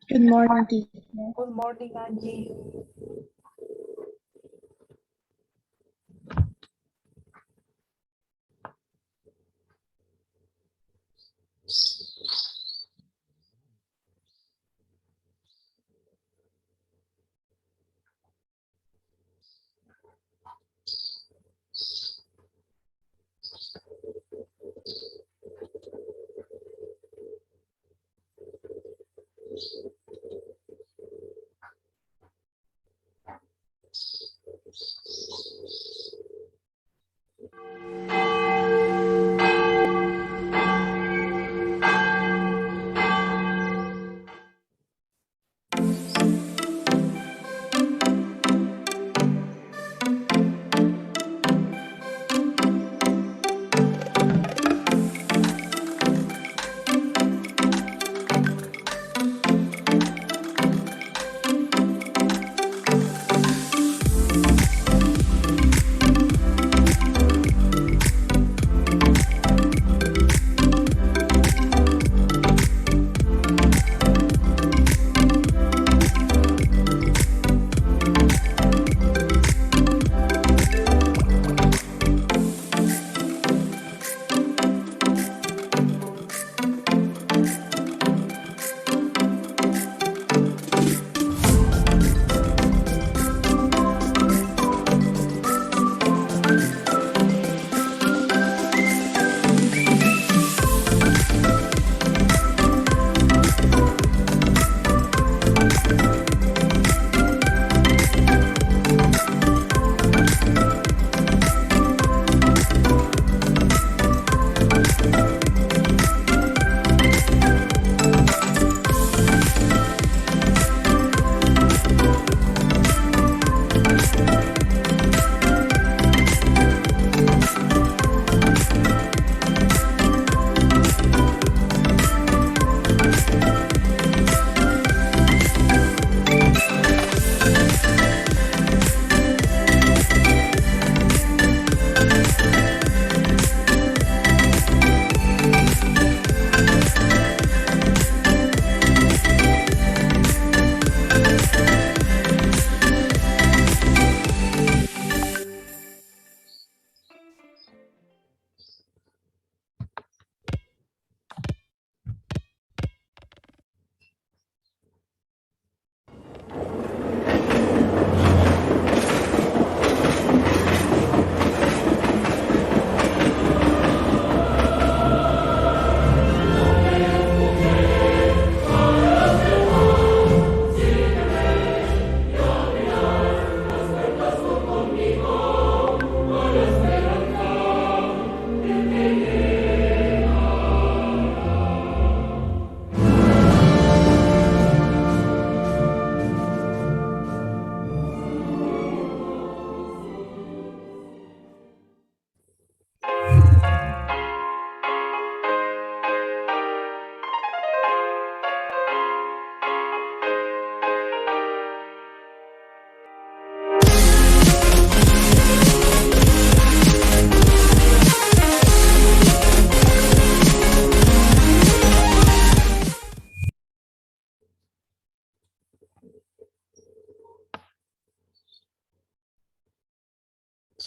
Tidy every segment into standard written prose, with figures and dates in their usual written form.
Good morning, teacher. Good morning, Angie.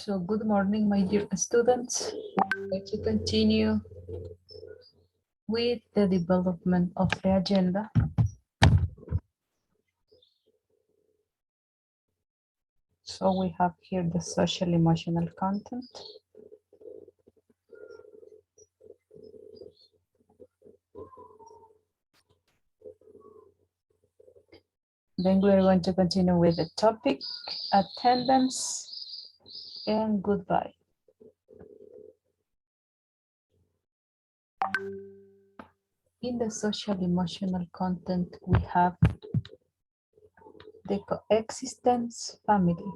So good morning, my dear students. Let's continue with the development of the agenda. So we have here the social emotional content. Then we're going to continue with the topic, attendance, and goodbye. In the social emotional content, we have the coexistence family.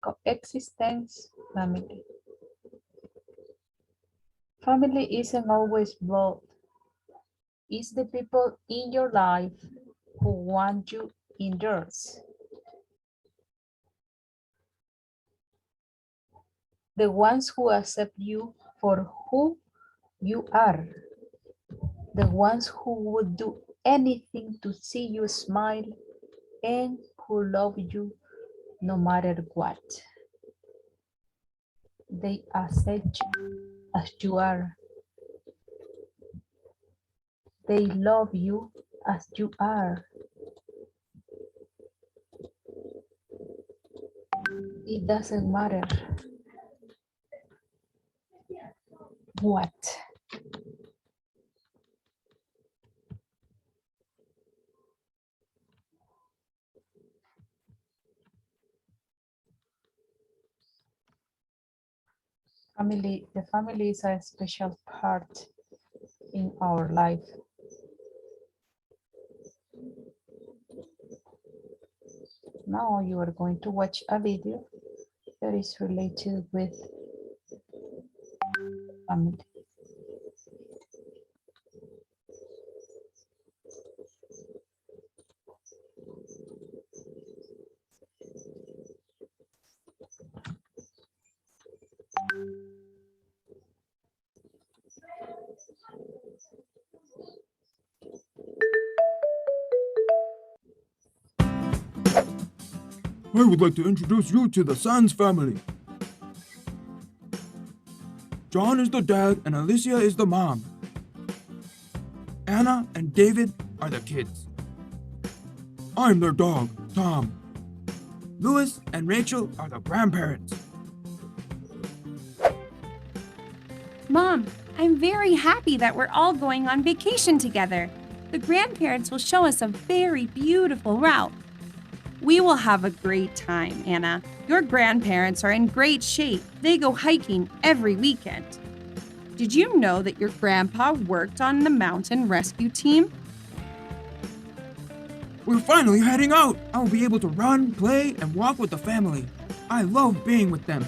Coexistence family. Family isn't always blood. It's the people in your life who want you in theirs. The ones who accept you for who you are. The ones who would do anything to see you smile and who love you no matter what. They accept you as you are. They love you as you are. It doesn't matter what. The family is a special part in our life. Now you are going to watch a video that is related with family. I would like to introduce you to the Sands family. John is the dad and Alicia is the mom. Anna and David are the kids. I'm their dog, Tom. Louis and Rachel are the grandparents. Mom, I'm very happy that we're all going on vacation together. The grandparents will show us a very beautiful route. We will have a great time, Anna. Your grandparents are in great shape. They go hiking every weekend. Did you know that your grandpa worked on the mountain rescue team? We're finally heading out. I'll be able to run, play, and walk with the family. I love being with them.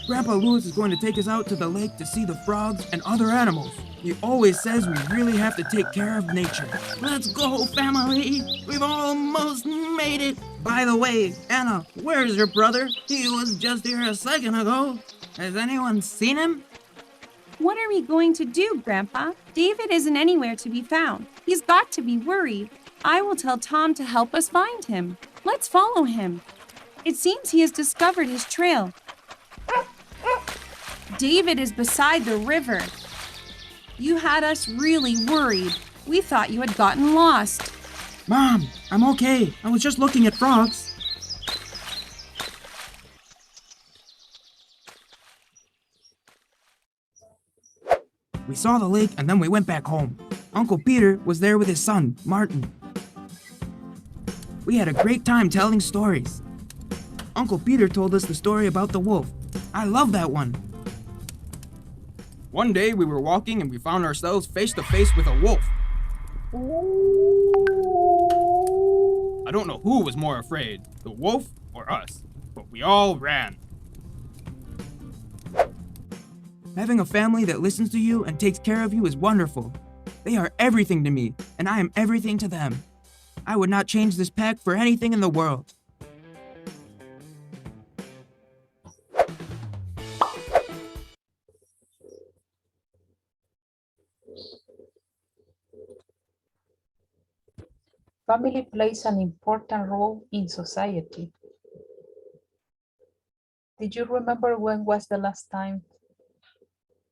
Grandpa Louis is going to take us out to the lake to see the frogs and other animals. He always says we really have to take care of nature. Let's go, family! We've almost made it! By the way, Anna, where's your brother? He was just here a second ago. Has anyone seen him? What are we going to do, Grandpa? David isn't anywhere to be found. He's got to be worried. I will tell Tom to help us find him. Let's follow him. It seems he has discovered his trail. David is beside the river. You had us really worried. We thought you had gotten lost. Mom, I'm okay. I was just looking at frogs. We saw the lake and then we went back home. Uncle Peter was there with his son, Martin. We had a great time telling stories. Uncle Peter told us the story about the wolf. I love that one. One day we were walking and we found ourselves face to face with a wolf. I don't know who was more afraid, the wolf or us, but we all ran. Having a family that listens to you and takes care of you is wonderful. They are everything to me, and I am everything to them. I would not change this pack for anything in the world. Family plays an important role in society. Did you remember when was the last time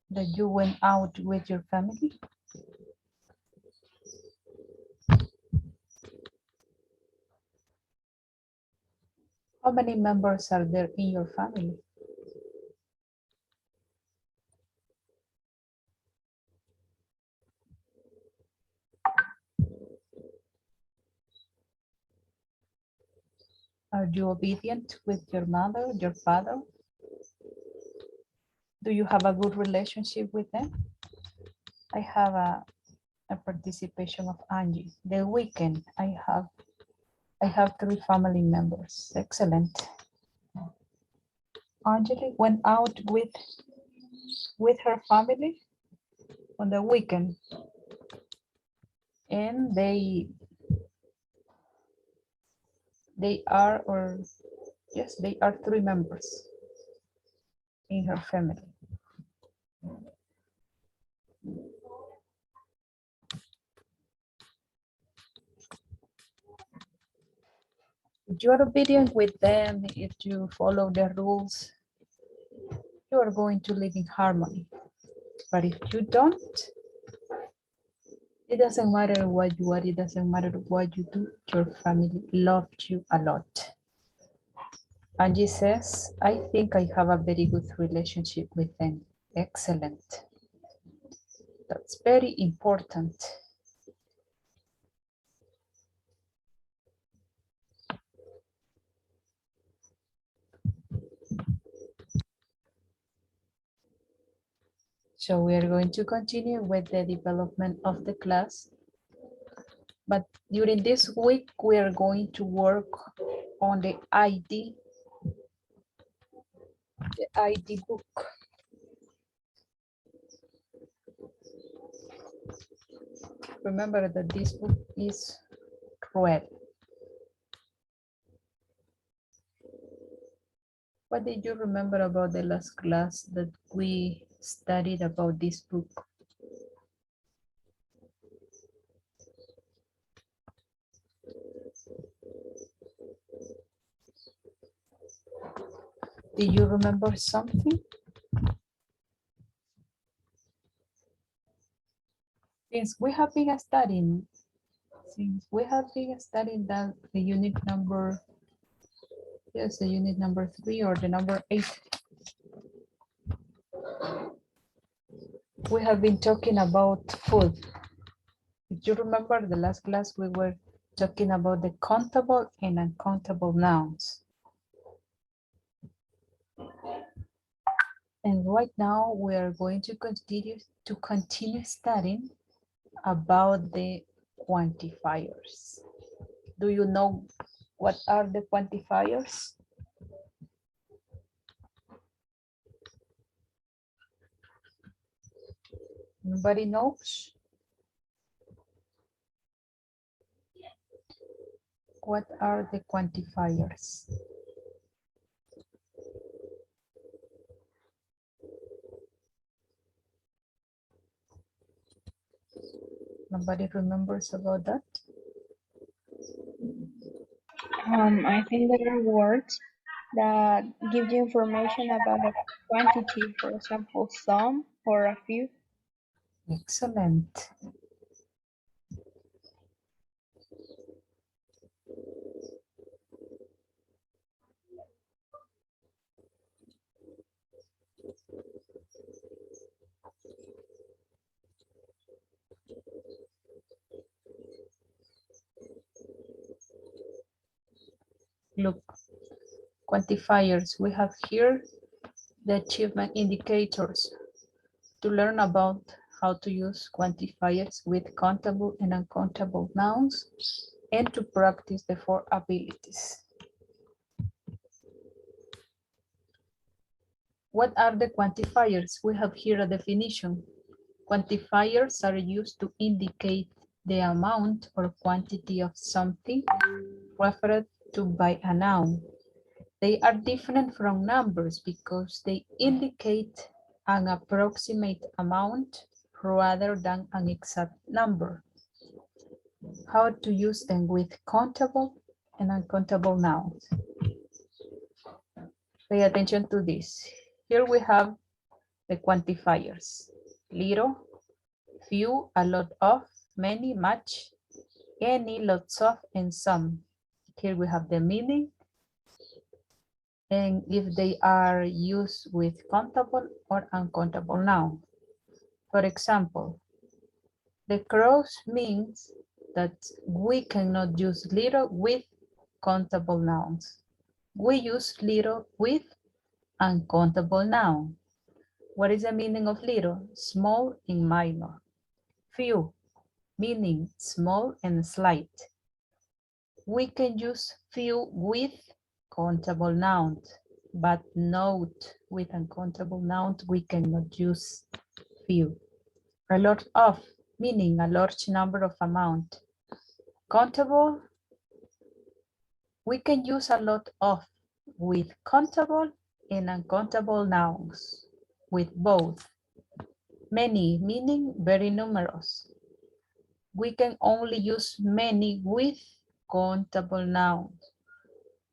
that you went out with your family? How many members are there in your family? Are you obedient with your mother, your father? Do you have a good relationship with them? I have a participation of Angie. The weekend I have 3 family members. Excellent. Angeli went out with her family. on the weekend. And they are, or yes, they are 3 members in her family. If you are obedient with them, if you follow the rules, you are going to live in harmony. But if you don't, it doesn't matter what you are, it doesn't matter what you do, your family loves you a lot. Angie says, I think I have a very good relationship with them. Excellent. That's very important. So we are going to continue with the development of the class. But during this week, we are going to work on the ID book. Remember that this book is red. What did you remember about the last class that we studied about this book? Do you remember something? Since we have been studying that the unit number, yes, the unit number 3 or the number 8. We have been talking about food. If you remember the last class, we were talking about the countable and uncountable nouns. And right now we are going to continue studying about the quantifiers. Do you know what are the quantifiers? Nobody knows? What are the quantifiers? Nobody remembers about that? I think there are words that give you information about a quantity, for example, some or a few. Excellent. Look, quantifiers. We have here the achievement indicators to learn about how to use quantifiers with countable and uncountable nouns and to practice the 4 abilities. What are the quantifiers? We have here a definition. Quantifiers are used to indicate the amount or quantity of something referred to by a noun. They are different from numbers because they indicate an approximate amount rather than an exact number. How to use them with countable and uncountable nouns. Pay attention to this. Here we have the quantifiers. Little, few, a lot of, many, much, any, lots of, and some. Here we have the meaning and if they are used with countable or uncountable noun. For example, the cross means that we cannot use little with countable nouns. We use little with uncountable noun. What is the meaning of little? Small and minor. Few, meaning small and slight. We can use few with countable nouns, but note with uncountable nouns, we cannot use few. A lot of, meaning a large number of amount. Countable, we can use a lot of with countable and uncountable nouns, with both. Many, meaning very numerous. We can only use many with countable nouns.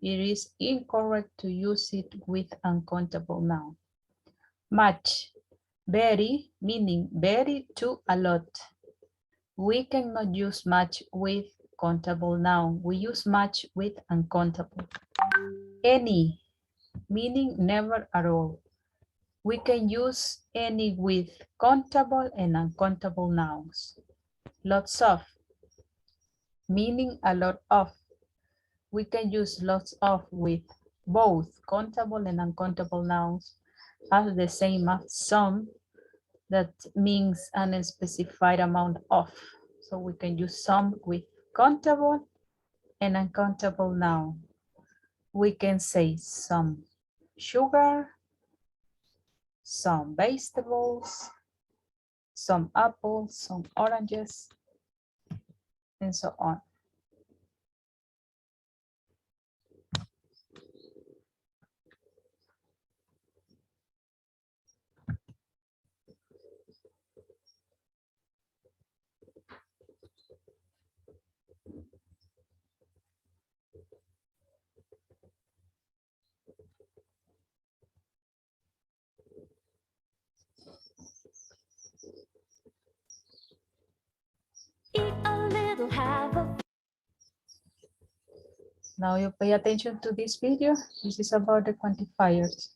It is incorrect to use it with uncountable noun. Much, very, meaning very to a lot. We cannot use much with countable noun. We use much with uncountable. Any, meaning never at all. We can use any with countable and uncountable nouns. Lots of, meaning a lot of. We can use lots of with both countable and uncountable nouns as the same as some, that means an unspecified amount of. So we can use some with countable and uncountable noun. We can say some sugar, some vegetables, some apples, some oranges, and so on. Eat a little, have a Now you pay attention to this video. This is about the quantifiers.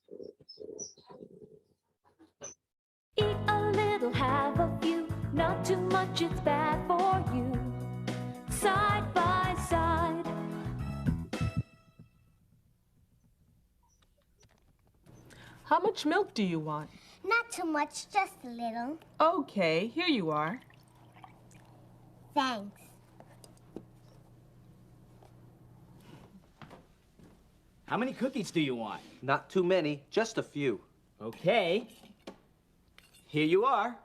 eat a little, have a few. Not too much, it's bad for you. Side by side. How much milk do you want? Not too much, just a little. Okay, here you are. Thanks. How many cookies do you want? Not too many, just a few. Okay. Here you are.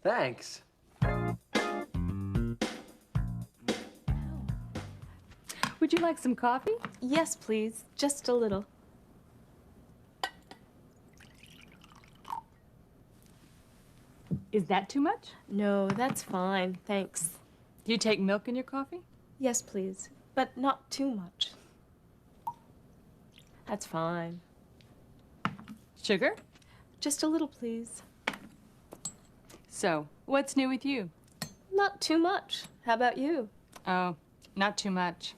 Thanks. Would you like some coffee? Yes, please. Just a little. Is that too much? No, that's fine. Thanks. Do you take milk in your coffee? Yes, please. But not too much. That's fine. Sugar? Just a little, please. So, what's new with you? Not too much. How about you? Oh, not too much.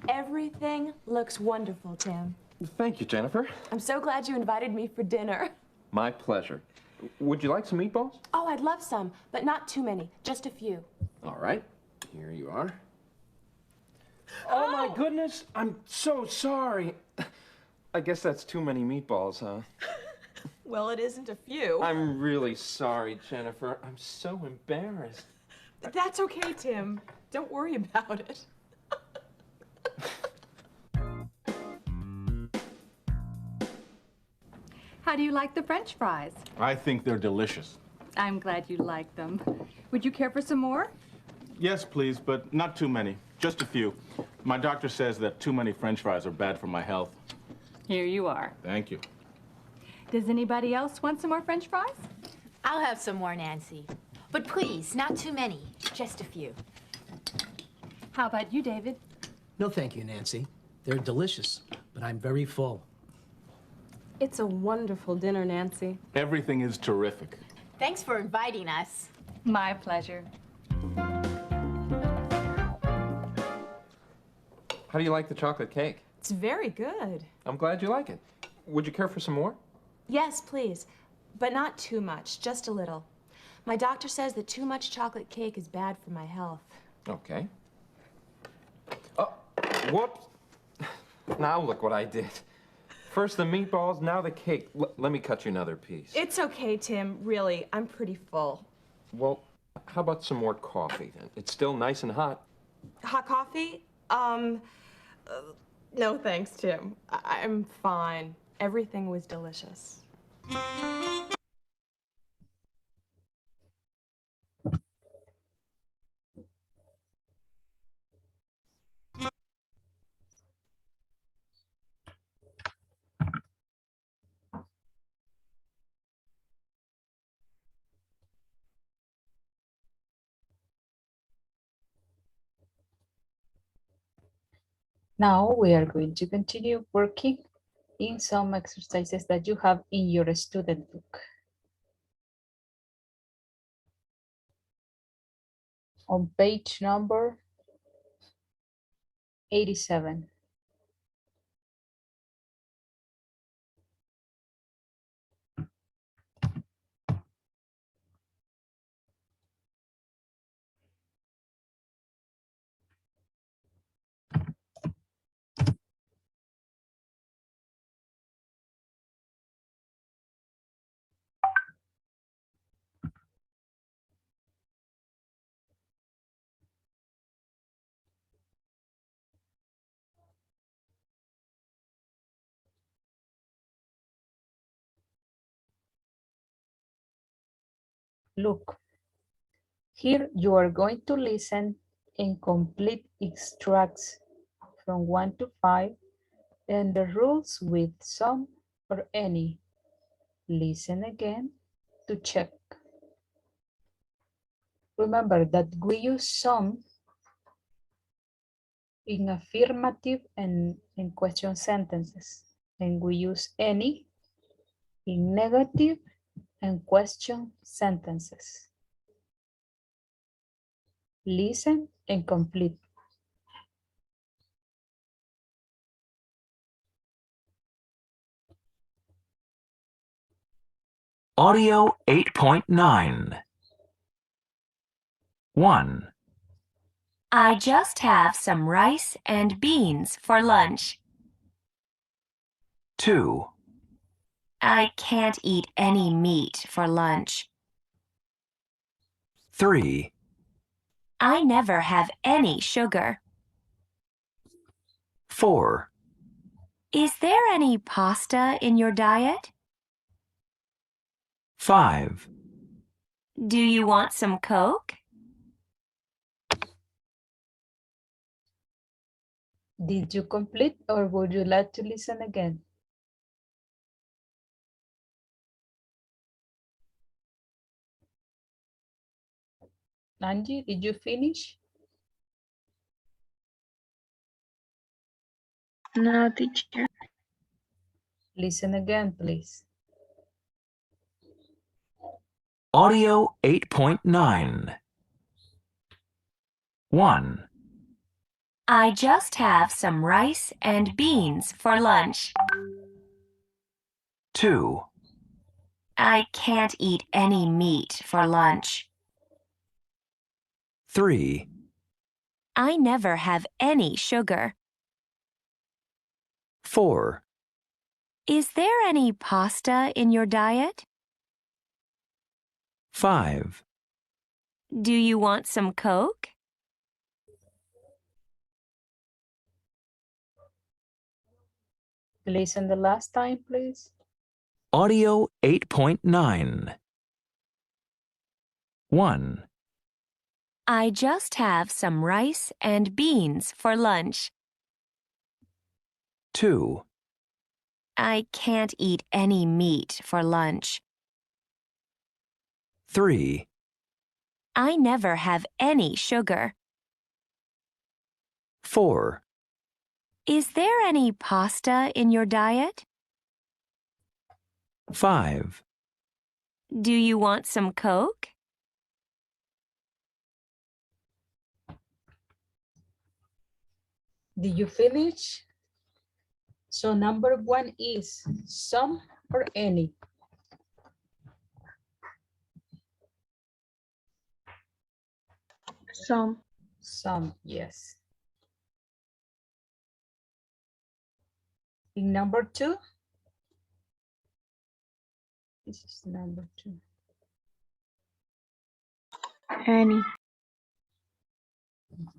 Everything looks wonderful, Tim. Thank you, Jennifer. I'm so glad you invited me for dinner. My pleasure. Would you like some meatballs? Oh, I'd love some, but not too many, just a few. All right. Here you are. Oh, my goodness. I'm so sorry. I guess that's too many meatballs, huh? Well, it isn't a few. I'm really sorry, Jennifer. I'm so embarrassed. That's okay, Tim. Don't worry about it. How do you like the French fries? I think they're delicious. I'm glad you like them. Would you care for some more? Yes, please, but not too many. Just a few. My doctor says that too many French fries are bad for my health. Here you are. Thank you. Does anybody else want some more French fries? I'll have some more, Nancy. But please, not too many. Just a few. How about you, David? No, thank you, Nancy. They're delicious, but I'm very full. It's a wonderful dinner, Nancy. Everything is terrific. Thanks for inviting us. My pleasure. How do you like the chocolate cake? It's very good. I'm glad you like it. Would you care for some more? Yes, please. But not too much, just a little. My doctor says that too much chocolate cake is bad for my health. Okay. Oh, whoops. Now look what I did. First the meatballs, now the cake. Let me cut you another piece. It's okay, Tim. Really, I'm pretty full. Well, how about some more coffee then? It's still nice and hot. Hot coffee? No thanks, Tim. I'm fine. Everything was delicious. Now we are going to continue working in some exercises that you have in your student book. On page number 87. Look, here you are going to listen and complete extracts from 1 to 5 and the rules with some or any. Listen again to check. Remember that we use some in affirmative and in question sentences, and we use any in negative and question sentences. Listen and complete. Audio 8.9. 1. I just have some rice and beans for lunch. 2. I can't eat any meat for lunch. 3. I never have any sugar. 4. Is there any pasta in your diet? 5. Do you want some Coke? Did you complete or would you like to listen again? Angie, did you finish? No, teacher. Listen again, please. Audio 8.9. 1. I just have some rice and beans for lunch. 2. I can't eat any meat for lunch. 3. I never have any sugar. 4. Is there any pasta in your diet? 5. Do you want some Coke? Listen the last time, please. Audio 8.9. 1. I just have some rice and beans for lunch. 2. I can't eat any meat for lunch. 3. I never have any sugar. 4. Is there any pasta in your diet? 5. Do you want some Coke? Did you finish? So number 1 is some or any. Some. Some, yes. In number 2, this is number 2. Any.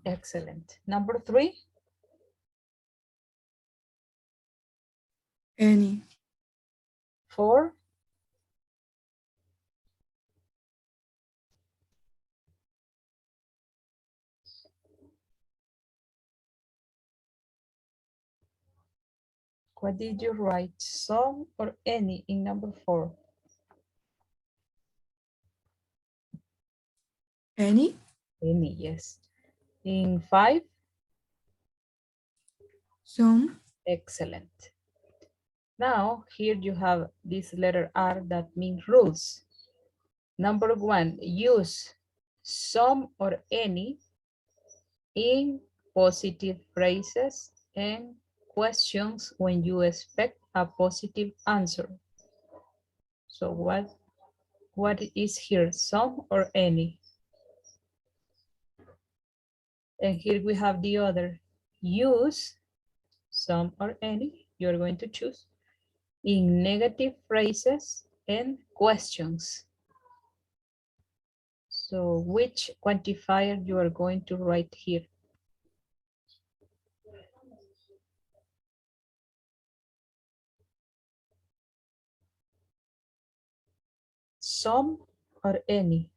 Excellent. Number 3. Any. 4. What did you write? Some or any in number 4? Any? Any, yes. In 5? Some. Excellent. Now, here you have this letter R that means rules. Number 1, use some or any in positive phrases and questions when you expect a positive answer. So what is here, some or any? And here we have the other, use some or any, you're going to choose, in negative phrases and questions. So which quantifier you are going to write here? Some or any?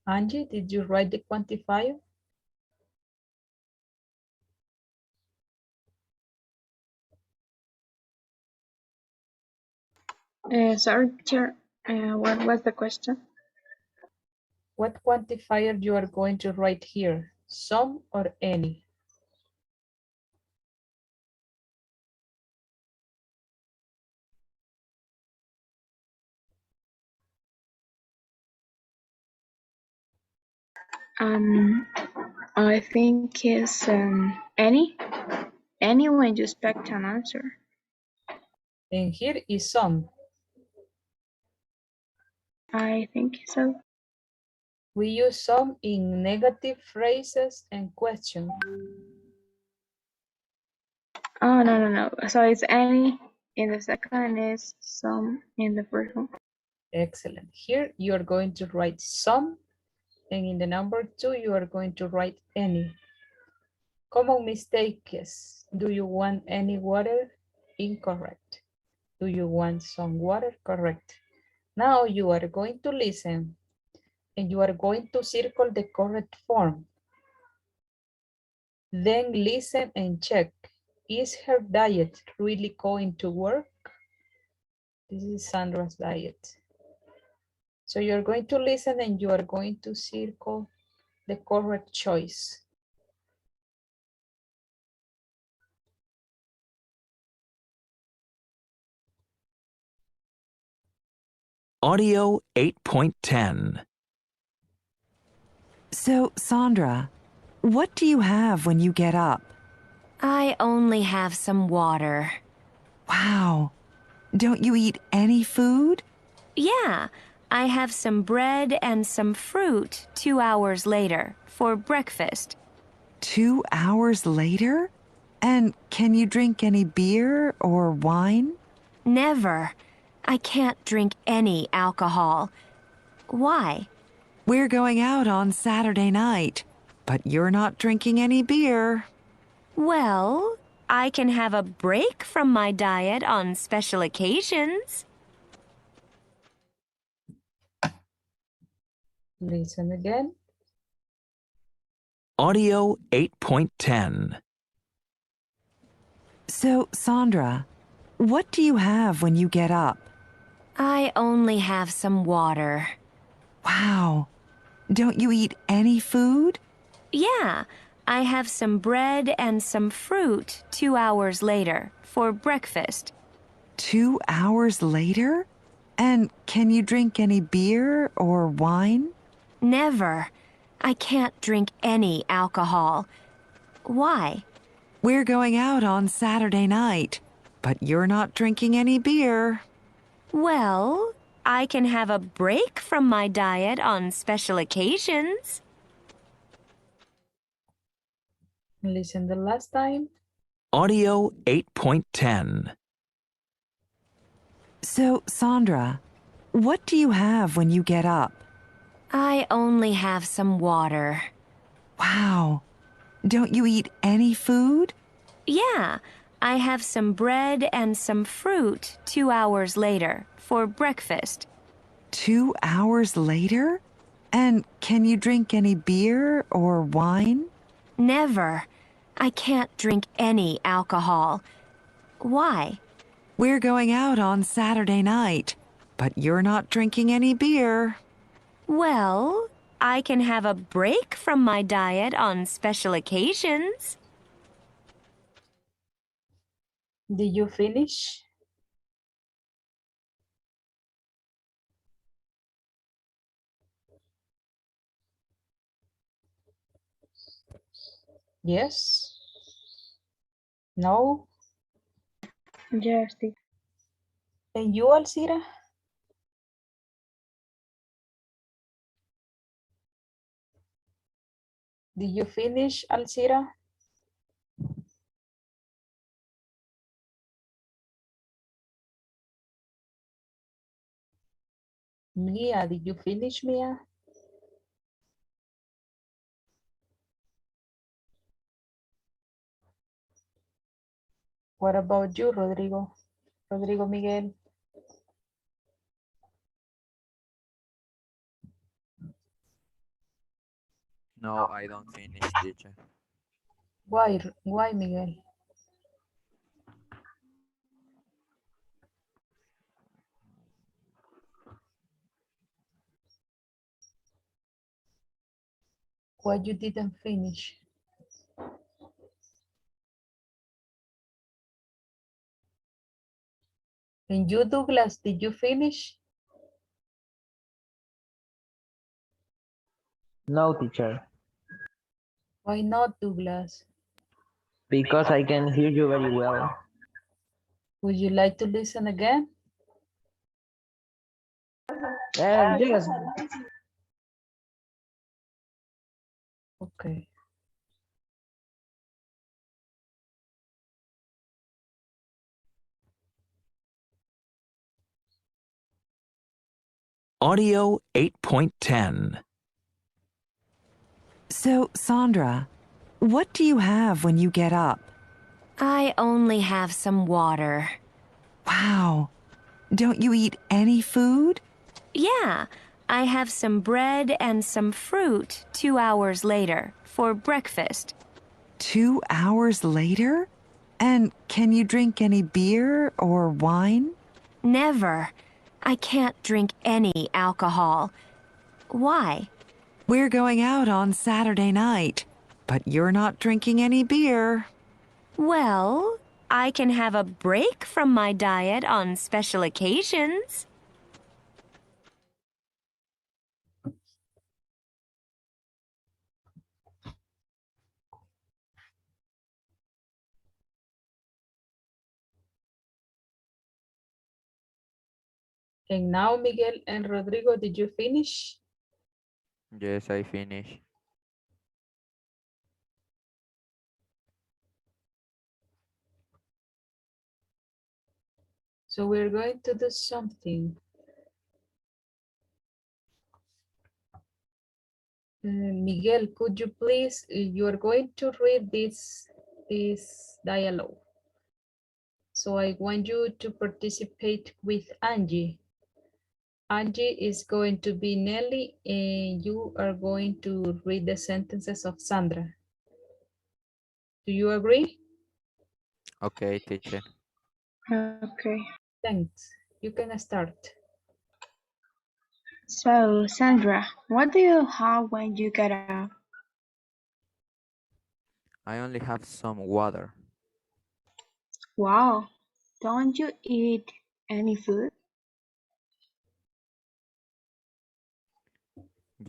Angie, did you write the quantifier? Sorry, teacher. What was the question? What quantifier you are going to write here? Some or any? I think it's any. Any when you expect an answer. And here is some. I think so. We use some in negative phrases and questions. Oh, no. So it's any in the second, is some in the first one. Excellent. Here you are going to write some, and in the number 2 you are going to write any. Common mistakes. Do you want any water? Incorrect. Do you want some water? Correct. Now you are going to listen, and you are going to circle the correct form. Then listen and check. Is her diet really going to work? This is Sandra's diet. So you're going to listen and you are going to circle the correct choice. Audio 8.10. So, Sandra, what do you have when you get up? I only have some water. Wow. Don't you eat any food? Yeah, I have some bread and some fruit 2 hours later for breakfast. 2 hours later? And can you drink any beer or wine? Never. I can't drink any alcohol. Why? We're going out on Saturday night, but you're not drinking any beer. Well, I can have a break from my diet on special occasions. Listen again. Audio 8.10. So, Sandra, what do you have when you get up? I only have some water. Wow. Don't you eat any food? Yeah, I have some bread and some fruit 2 hours later for breakfast. 2 hours later? And can you drink any beer or wine? Never. I can't drink any alcohol. Why? We're going out on Saturday night, but you're not drinking any beer. Well, I can have a break from my diet on special occasions. Listen the last time. Audio 8.10. So, Sandra, what do you have when you get up? I only have some water. Wow. Don't you eat any food? Yeah, I have some bread and some fruit 2 hours later for breakfast. 2 hours later? And can you drink any beer or wine? Never. I can't drink any alcohol. Why? We're going out on Saturday night, but you're not drinking any beer. Well, I can have a break from my diet on special occasions. Did you finish? Yes? No? Yes, teacher. And you, Alcira? Did you finish, Alcira? Mia, did you finish, Mia? What about you, Rodrigo? Rodrigo Miguel? No, I don't finish, teacher. Why, Miguel? Why you didn't finish? And you, Douglas, did you finish? No, teacher, Why not, Douglas? because I can hear you very well. Would you like to listen again? Yes, Okay. Audio 8.10. So, Sandra, what do you have when you get up? I only have some water. Wow. Don't you eat any food? Yeah, I have some bread and some fruit 2 hours later for breakfast. 2 hours later? And can you drink any beer or wine? Never. I can't drink any alcohol. Why? We're going out on Saturday night, but you're not drinking any beer. Well, I can have a break from my diet on special occasions. And now, Miguel and Rodrigo, did you finish? Yes, I finish. So we're going to do something. Miguel, could you please, you are going to read this dialogue. So I want you to participate with Angie. Angie is going to be Nelly and you are going to read the sentences of Sandra. Do you agree? Okay, teacher. Okay. Thanks. You can start. So, Sandra, what do you have when you get up? I only have some water. Wow. Don't you eat any food?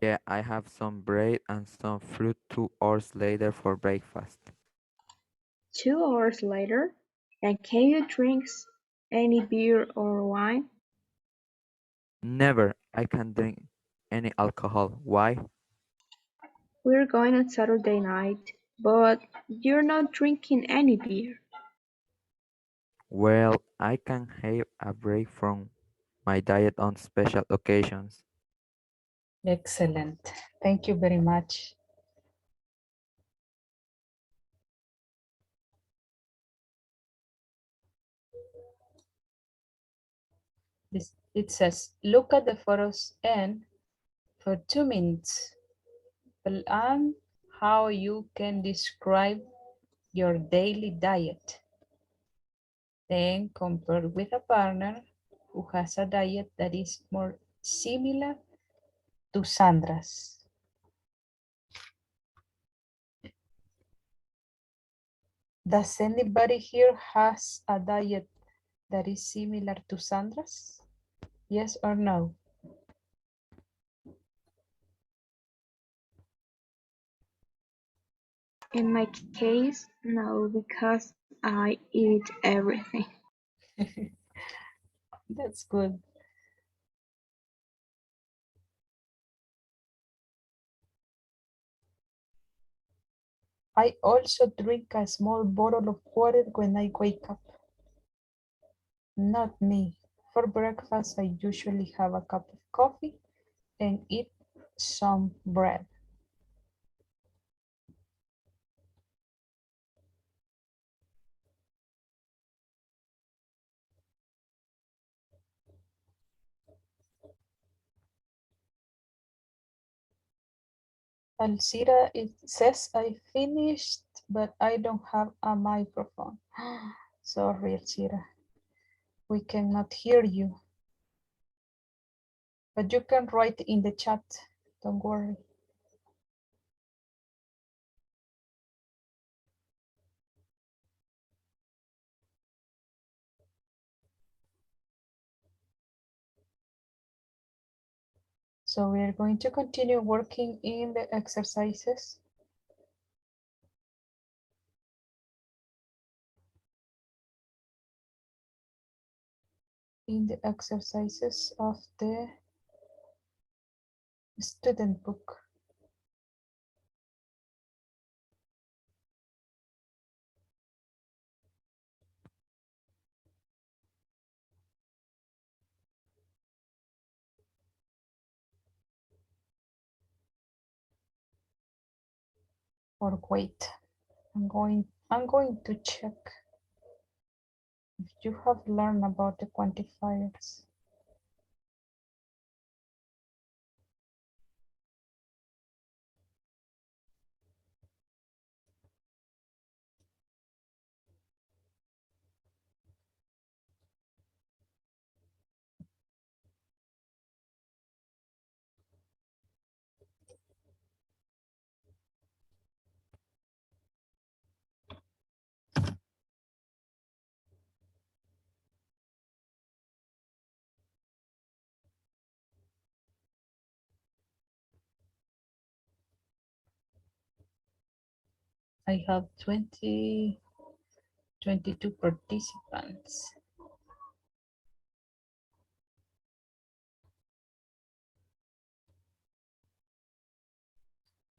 Yeah, I have some bread and some fruit 2 hours later for breakfast. 2 hours later? And can you drink any beer or wine? Never. I can't drink any alcohol. Why? We're going on Saturday night, but you're not drinking any beer. Well, I can have a break from my diet on special occasions. Excellent. Thank you very much. It says, look at the photos and for 2 minutes, plan how you can describe your daily diet. Then compare with a partner who has a diet that is more similar to Sandra's. Does anybody here has a diet that is similar to Sandra's? Yes or no? In my case, no, because I eat everything. That's good. I also drink a small bottle of water when I wake up. Not me. For breakfast, I usually have a cup of coffee and eat some bread. Alcira, it says I finished, but I don't have a microphone. Sorry, Alcira. We cannot hear you. But you can write in the chat. Don't worry. So we are going to continue working in the exercises. In the exercises of the student book. Or wait, I'm going to check if you have learned about the quantifiers. I have 22 participants.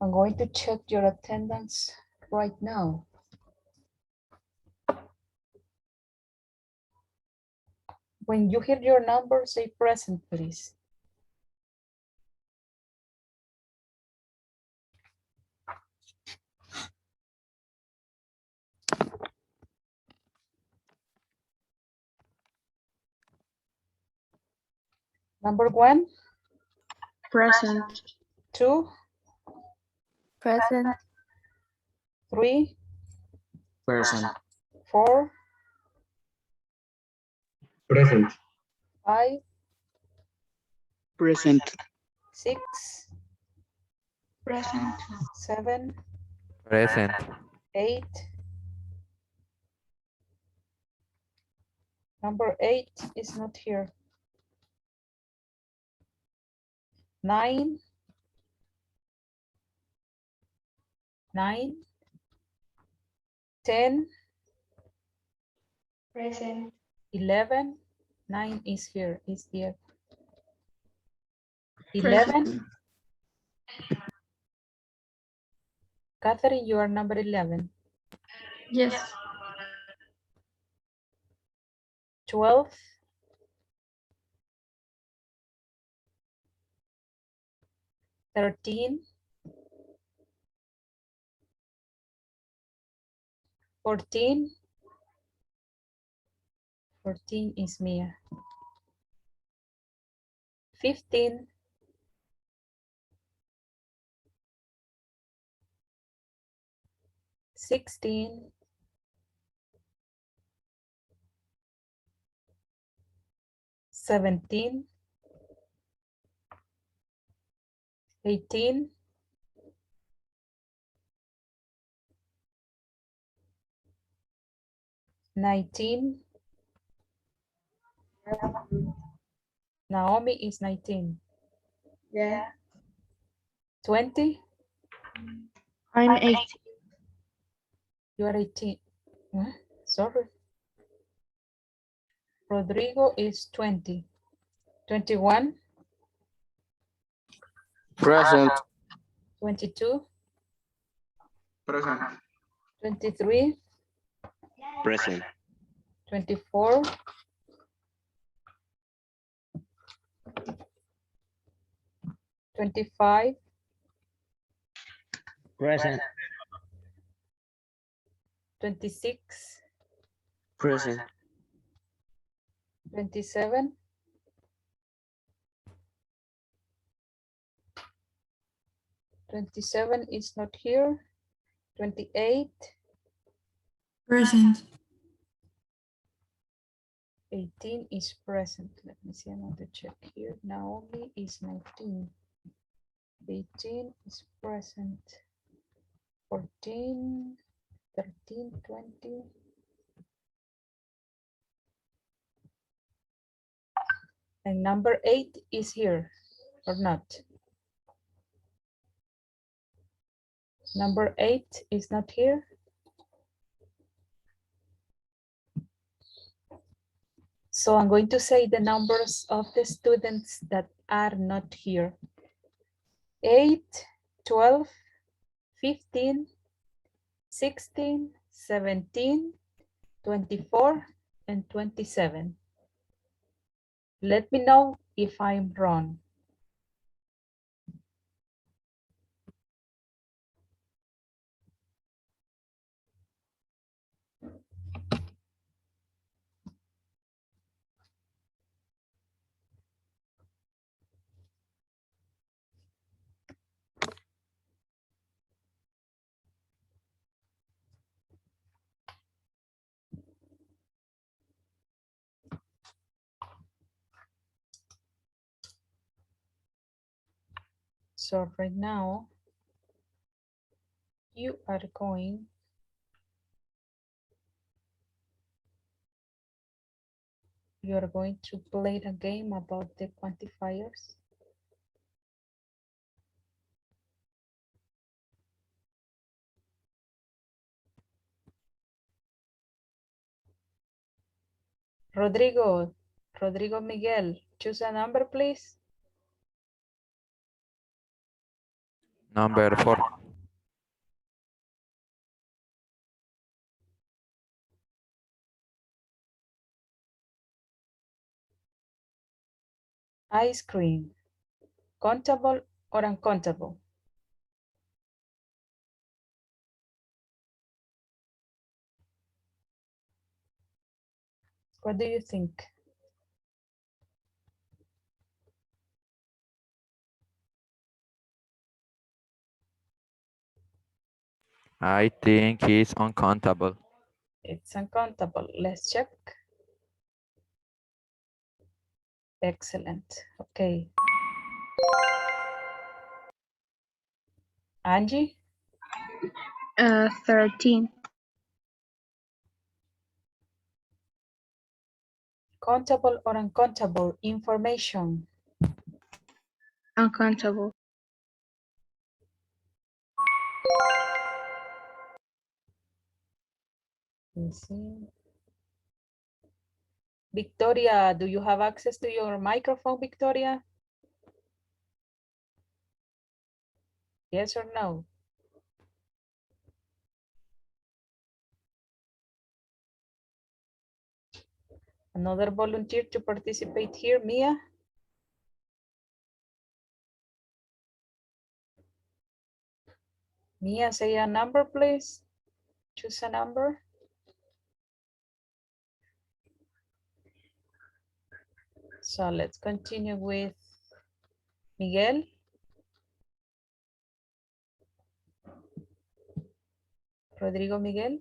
I'm going to check your attendance right now. When you hear your number, say present, please. Number 1. Present. 2. Present. 3. Present. 4. Present. 5. Present. 6. Present. 7. Present. 8. Number 8 is not here. 9. 9. 10. Present. 11. 9 is here, is there. 11. Catherine, you are number 11. Yes. 12. 13, 14, 14 is Mia. 15, 16, 17, 18, 19, Naomi is 19. Yeah. 20, I'm 18. you are 18. Huh? Sorry. Rodrigo is 20. 21, Present. 22, Present. 23, Present. 24, 25, Present. 26, Present. 27, 27 is not here. 28, Present. 18 is present. Let me see another check here. Naomi is 19. 18 is present. 14, 13, 20. And number 8 is here or not? Number 8 is not here. So I'm going to say the numbers of the students that are not here. 8, 12, 15, 16, 17, 24, and 27. Let me know if I'm wrong. So right now, you are going to play a game about the quantifiers. Rodrigo Miguel, choose a number, please. Number 4. Ice cream, countable or uncountable? What do you think? I think it's uncountable. It's uncountable. Let's check. Excellent. Okay. Angie? 13. Countable or uncountable information? Uncountable. Let's see. Victoria, do you have access to your microphone, Victoria? Yes or no? Another volunteer to participate here, Mia? Mia, say a number, please. Choose a number. So let's continue with Miguel. Rodrigo Miguel.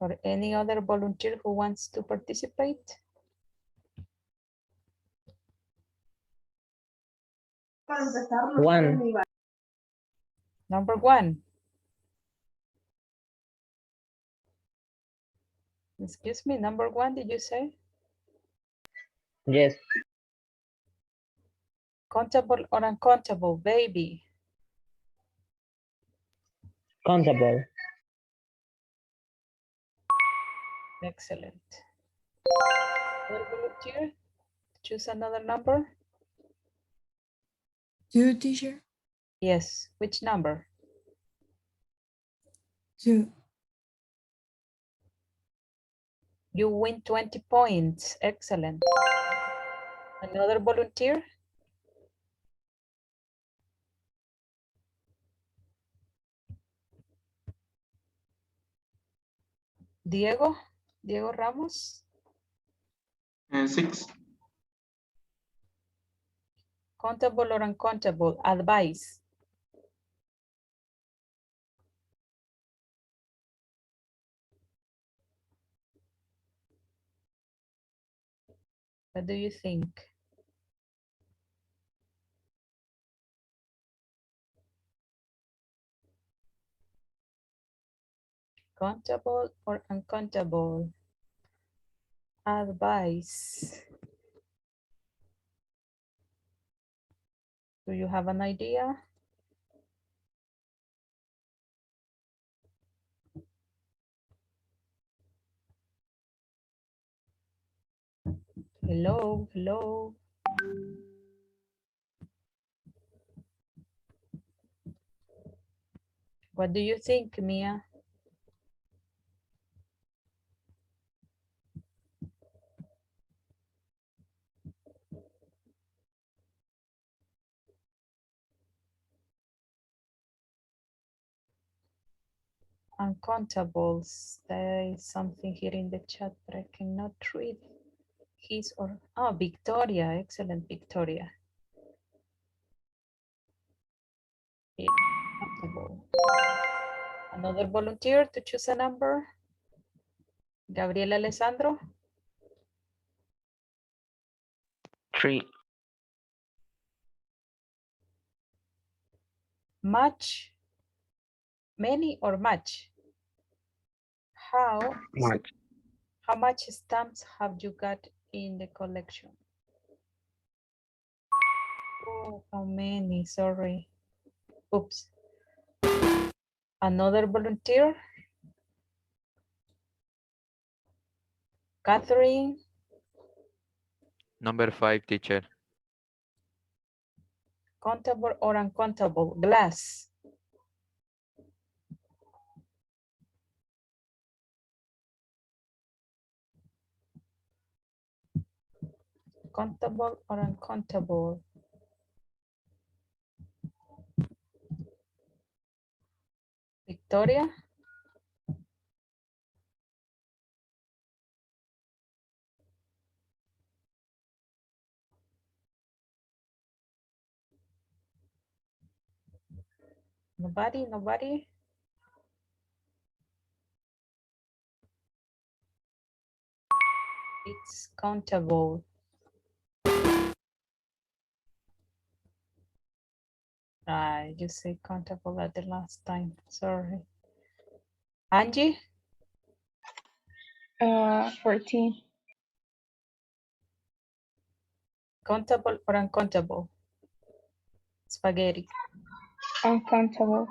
Or any other volunteer who wants to participate. One. Number one. Excuse me, number one, did you say? Yes. Countable or uncountable, baby? Countable. Excellent. Other volunteer? Choose another number. Two, teacher. Yes, which number? Two. You win 20 points. Excellent. Another volunteer? Diego? Diego Ramos? 6. Countable or uncountable? Advice. What do you think? Countable or uncountable? Advice. Do you have an idea? Hello, hello. What do you think, Mia? Uncountables. There is something here in the chat, but I cannot read his or... Oh, Victoria. Excellent, Victoria. Yeah, countable. Another volunteer to choose a number? Gabriel Alessandro? 3. Much? Many or much? Much. How much stamps have you got in the collection? Oh, how many? Sorry. Oops. Another volunteer? Catherine? Number 5, teacher. Countable or uncountable? Glass. Countable or uncountable? Victoria? Nobody, nobody? It's countable. You say countable at the last time. Sorry. Angie? 14. Countable or uncountable? Spaghetti. Uncountable.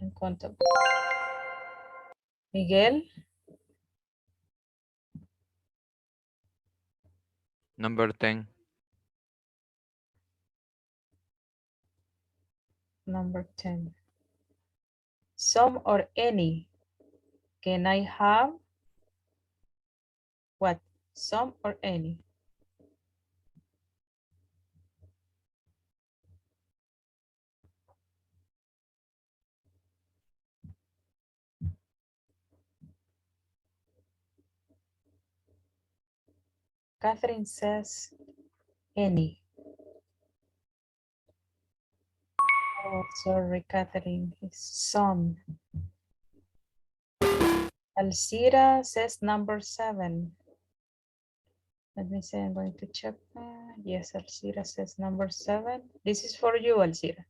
Uncountable. Miguel? Number 10. Number 10. Some or any. Can I have? What? Some or any? Catherine says any. Oh, sorry, Catherine. It's some. Alcira says number 7. Let me see, I'm going to check. Yes, Alcira says number 7. This is for you, Alcira.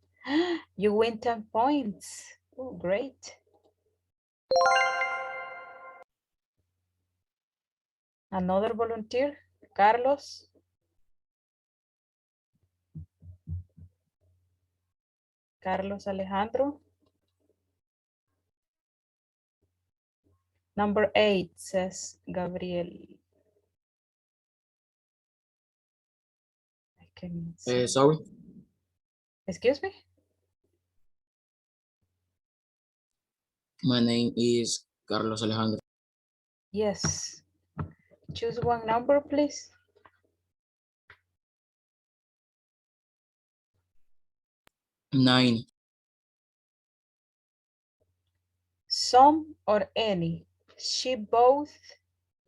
You win 10 points. Oh, great. Another volunteer, Carlos. Carlos Alejandro. Number 8 says Gabriel. I can see. Sorry, Excuse me? my name is Carlos Alejandro. Yes. Choose one number, please. 9. Some or any. She both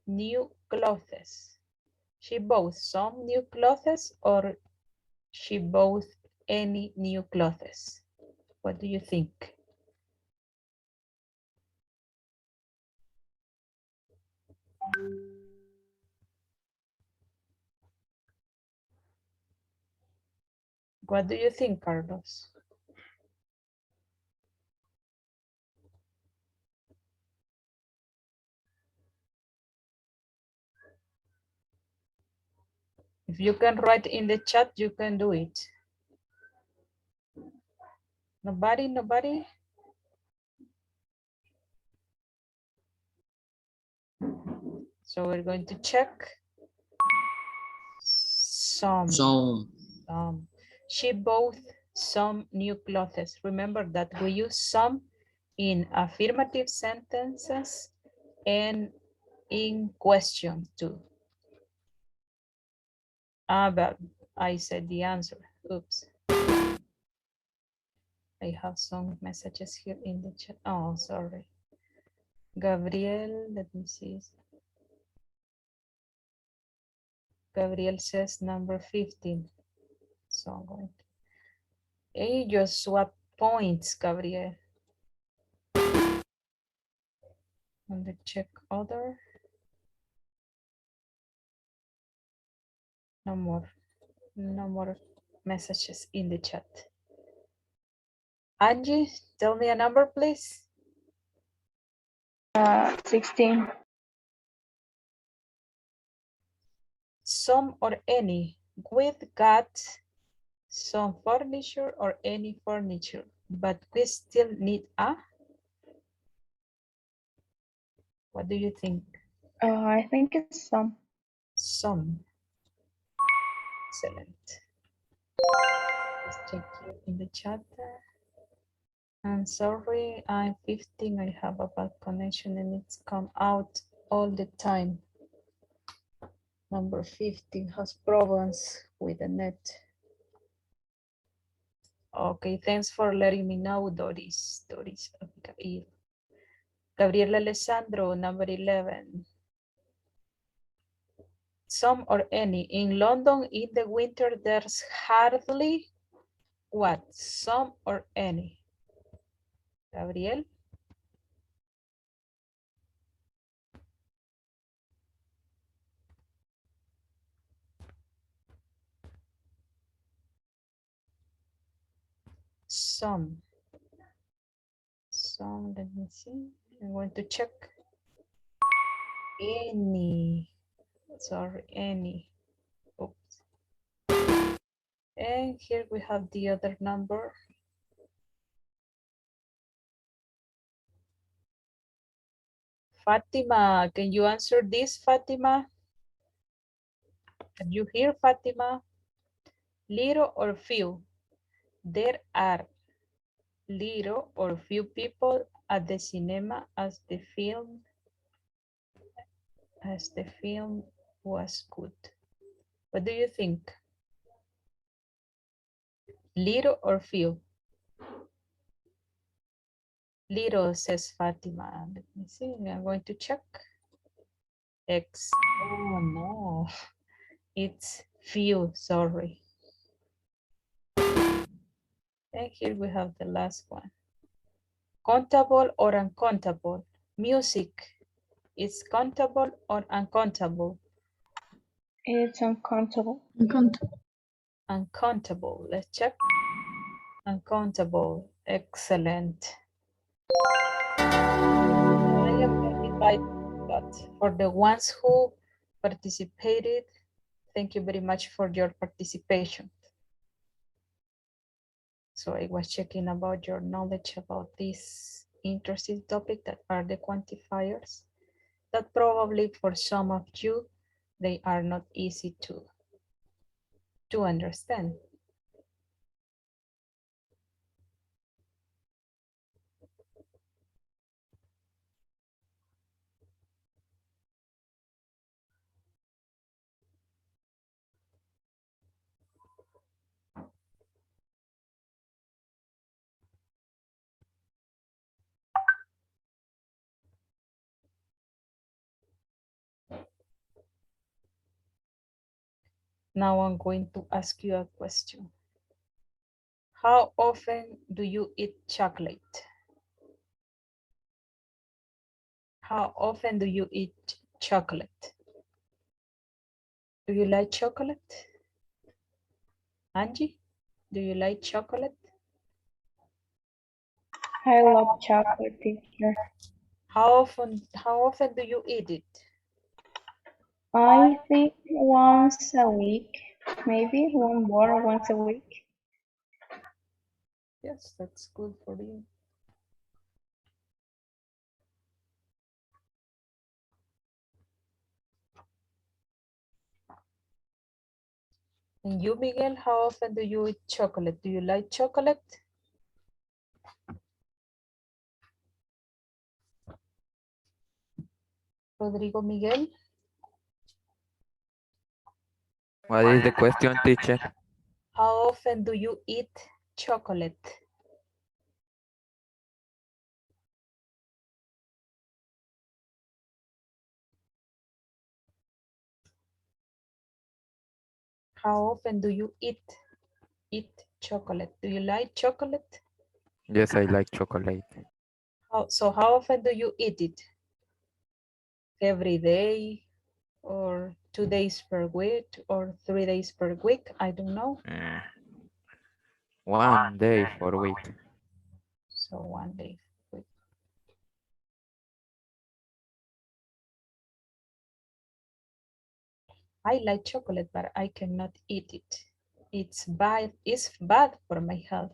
new clothes. She bought some new clothes or she bought any new clothes? What do you think? What do you think, Carlos? If you can write in the chat, you can do it. Nobody, nobody? So we're going to check. Some. She bought some new clothes. Remember that we use some in affirmative sentences and in question too. But I said the answer. Oops. I have some messages here in the chat. Oh, sorry. Gabriel, let me see. Gabriel says number 15. So I'm going to... Hey, you swap points, Gabriel. And the check other. No more messages in the chat. Angie, tell me a number, please. 16. Some or any. We've got some furniture or any furniture, but we still need a. What do you think? I think it's some. Some. Excellent. Let's check here in the chat. I'm sorry, I'm 15. I have a bad connection and it's come out all the time. Number 15 has problems with the net. Okay, thanks for letting me know, Doris. Gabriel Alessandro, number 11. Some or any. In London in the winter, there's hardly what? Some or any. Gabriel? Some. Some, let me see. I'm going to check. Any. Sorry, any. Oops. And here we have the other number. Fatima, can you answer this, Fatima? Can you hear, Fatima? Little or few? There are little or few people at the cinema as the film as the film was good. What do you think? Little or few? Little, says Fatima. Let me see. I'm going to check. X. Oh no, it's few. Sorry. And here we have the last one. Countable or uncountable? Music is countable or uncountable? It's uncountable. Uncountable. Let's check. Uncountable. Excellent. I am verified, but for the ones who participated, thank you very much for your participation. So I was checking about your knowledge about this interesting topic that are the quantifiers, that probably for some of you, they are not easy to understand. Now I'm going to ask you a question. How often do you eat chocolate? How often do you eat chocolate? Do you like chocolate? Angie, do you like chocolate? I love chocolate, teacher. How often do you eat it? I think once a week, maybe one more once a week. Yes, that's good for you. And you, Miguel, how often do you eat chocolate? Do you like chocolate? Rodrigo Miguel? What is the question, teacher? How often do you eat chocolate? How often do you eat chocolate? Do you like chocolate? Yes, I like chocolate. So how often do you eat it? Every day or 2 days per week or 3 days per week? I don't know. 1 day for a week. So 1 day per week. I like chocolate, but I cannot eat it. It's bad for my health.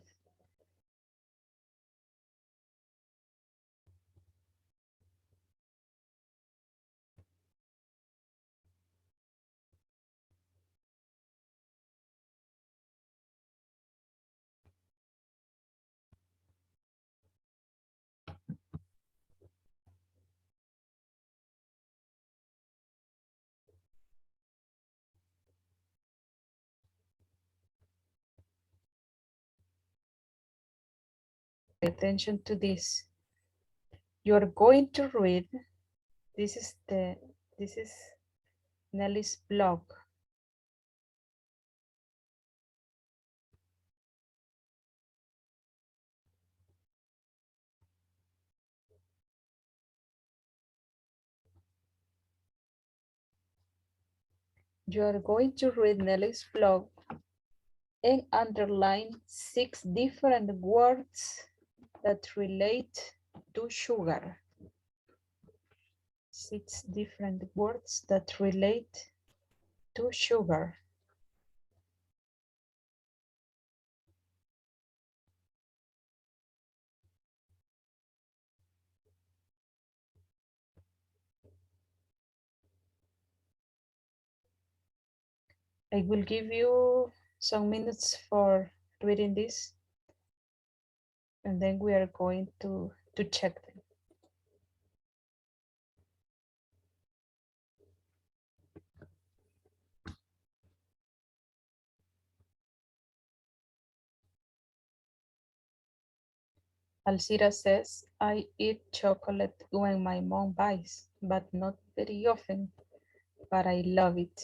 Pay attention to this. You're going to read. This is Nelly's blog. You are going to read Nelly's blog and underline 6 different words that relate to sugar. 6 different words that relate to sugar. I will give you some minutes for reading this, and then we are going to check them. Alcira says, I eat chocolate when my mom buys, but not very often, but I love it.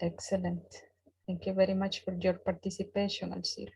Excellent. Thank you very much for your participation, Alcira.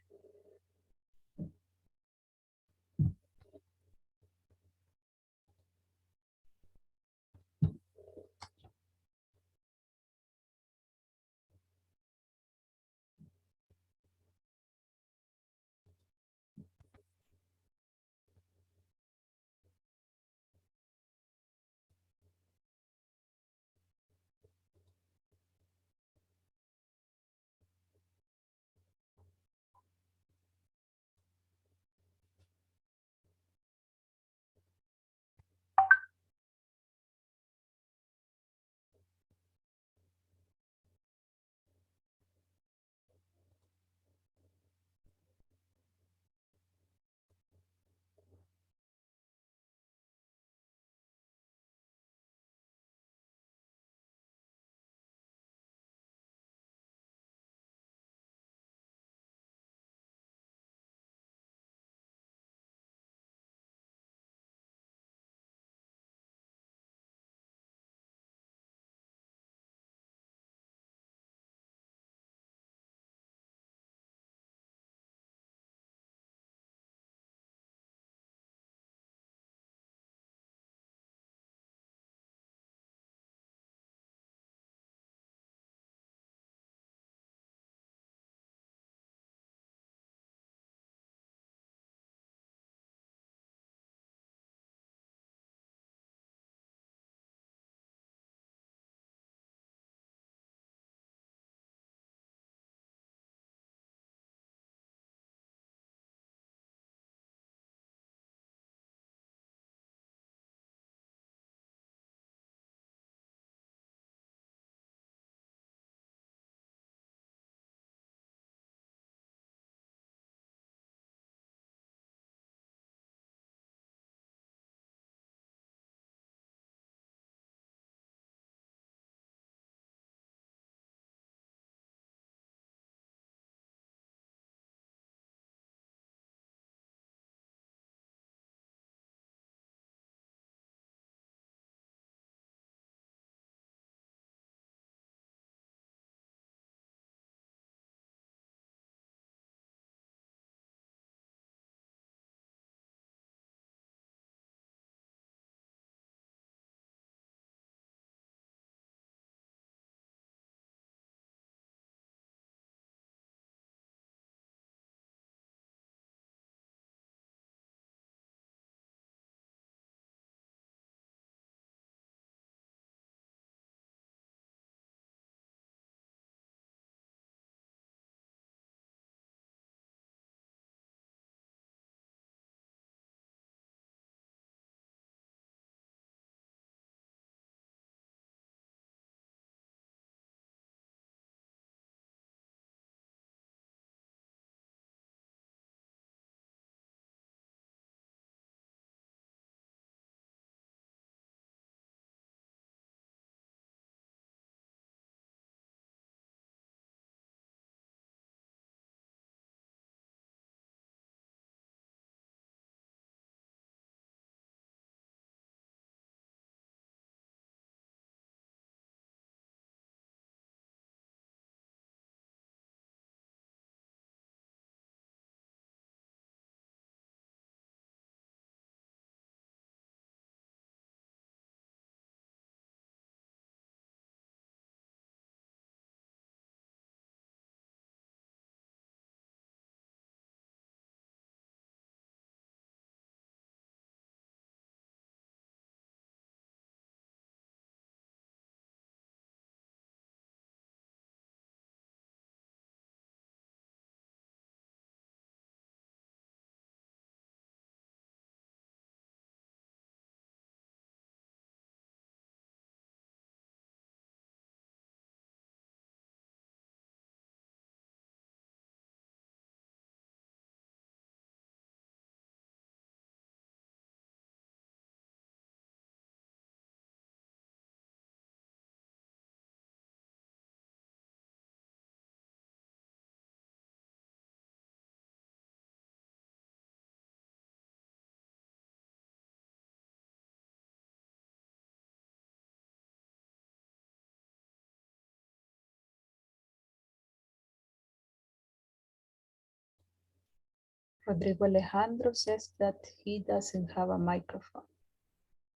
Rodrigo Alejandro says that he doesn't have a microphone.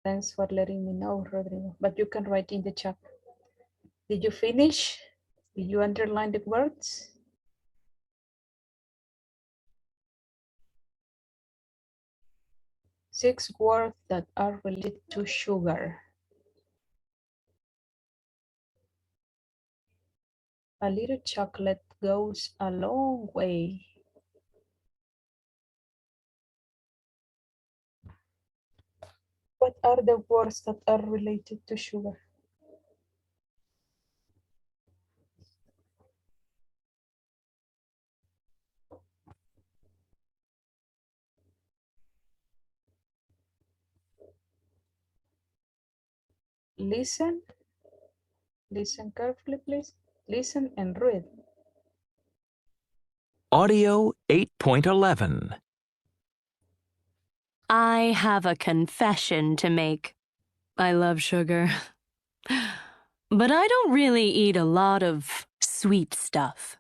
Thanks for letting me know, Rodrigo. But you can write in the chat. Did you finish? Did you underline the words? Six words that are related to sugar. A little chocolate goes a long way. What are the words that are related to sugar? Listen. Listen carefully, please. Listen and read. Audio 8.11. I have a confession to make. I love sugar. But I don't really eat a lot of sweet stuff.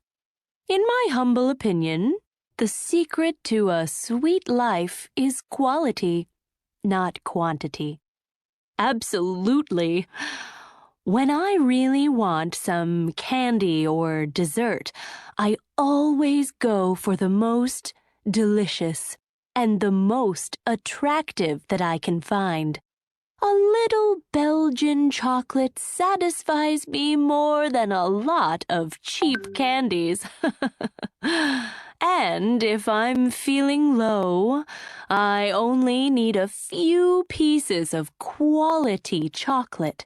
In my humble opinion, the secret to a sweet life is quality, not quantity. Absolutely. When I really want some candy or dessert, I always go for the most delicious and the most attractive that I can find. A little Belgian chocolate satisfies me more than a lot of cheap candies. And if I'm feeling low, I only need a few pieces of quality chocolate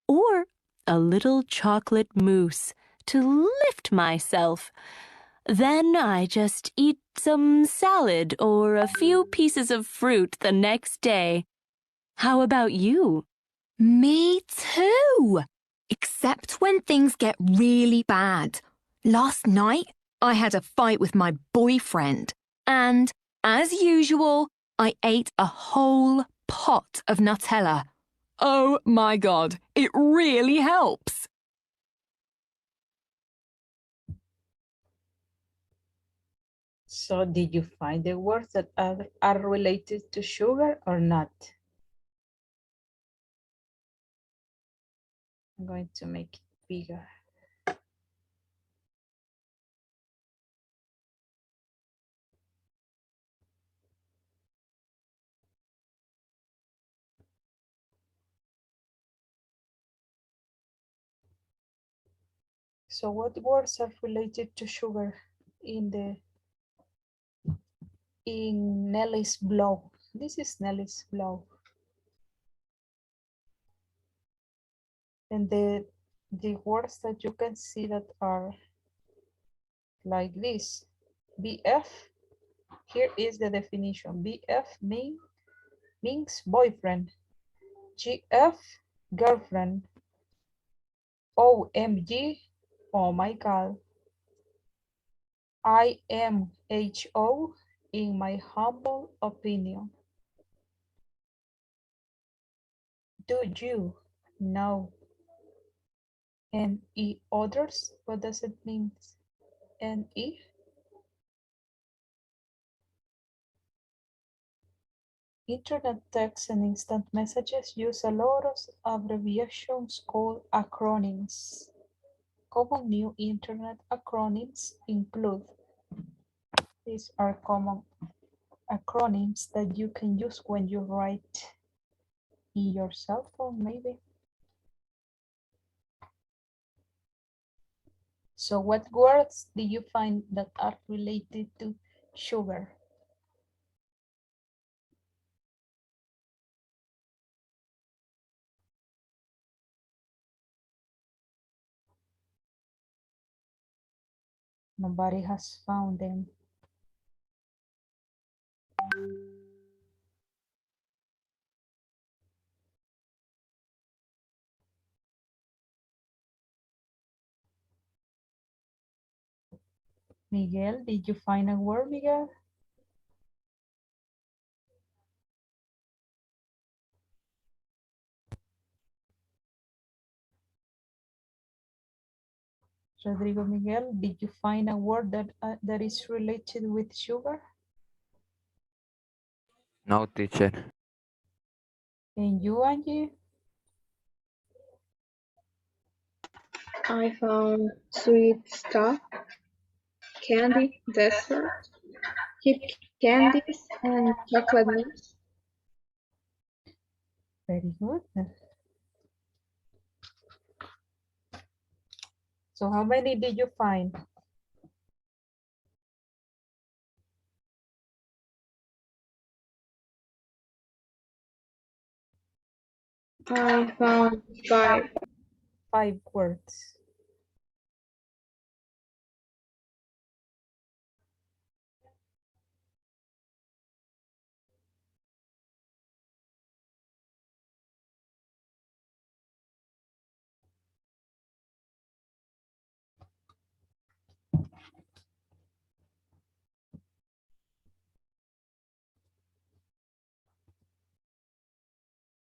or a little chocolate mousse to lift myself. Then I just eat some salad or a few pieces of fruit the next day. How about you? Me too. Except when things get really bad. Last night, I had a fight with my boyfriend. And, as usual, I ate a whole pot of Nutella. Oh my God, it really helps. So did you find the words that are related to sugar or not? I'm going to make it bigger. So what words are related to sugar in Nelly's blog? This is Nelly's blog. And the words that you can see that are like this. BF, here is the definition. BF means boyfriend. GF, girlfriend. OMG, oh my God. IMHO, in my humble opinion. Do you know? NE others, what does it mean? NE? Internet text and instant messages use a lot of abbreviations called acronyms. Common new internet acronyms include, these are common acronyms that you can use when you write in your cell phone, maybe. So what words do you find that are related to sugar? Nobody has found them. Miguel, did you find a word, Miguel? Rodrigo Miguel, did you find a word that is related with sugar? No, teacher. And you, Angie? I found sweet stuff, candy, dessert, chip candies, and chocolate mousse. Very good. So how many did you find? I found 5. 5 words.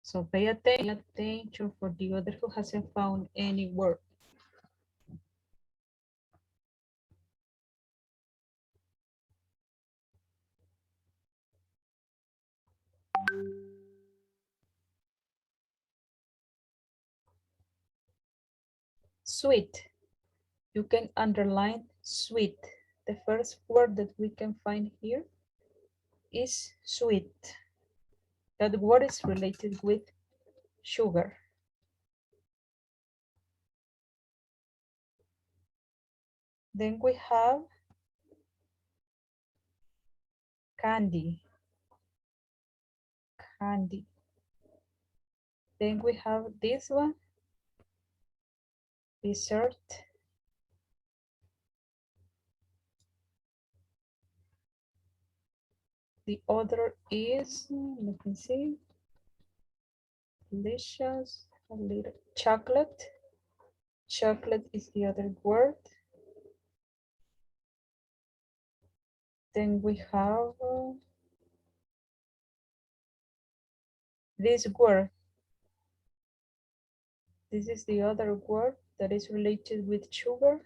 So pay attention for the other who hasn't found any word. Sweet. You can underline sweet. The first word that we can find here is sweet. That word is related with sugar. Then we have candy. Candy. Then we have this one, dessert. The other is, let me see, delicious, a little chocolate. Chocolate is the other word. Then we have this word. This is the other word that is related with sugar.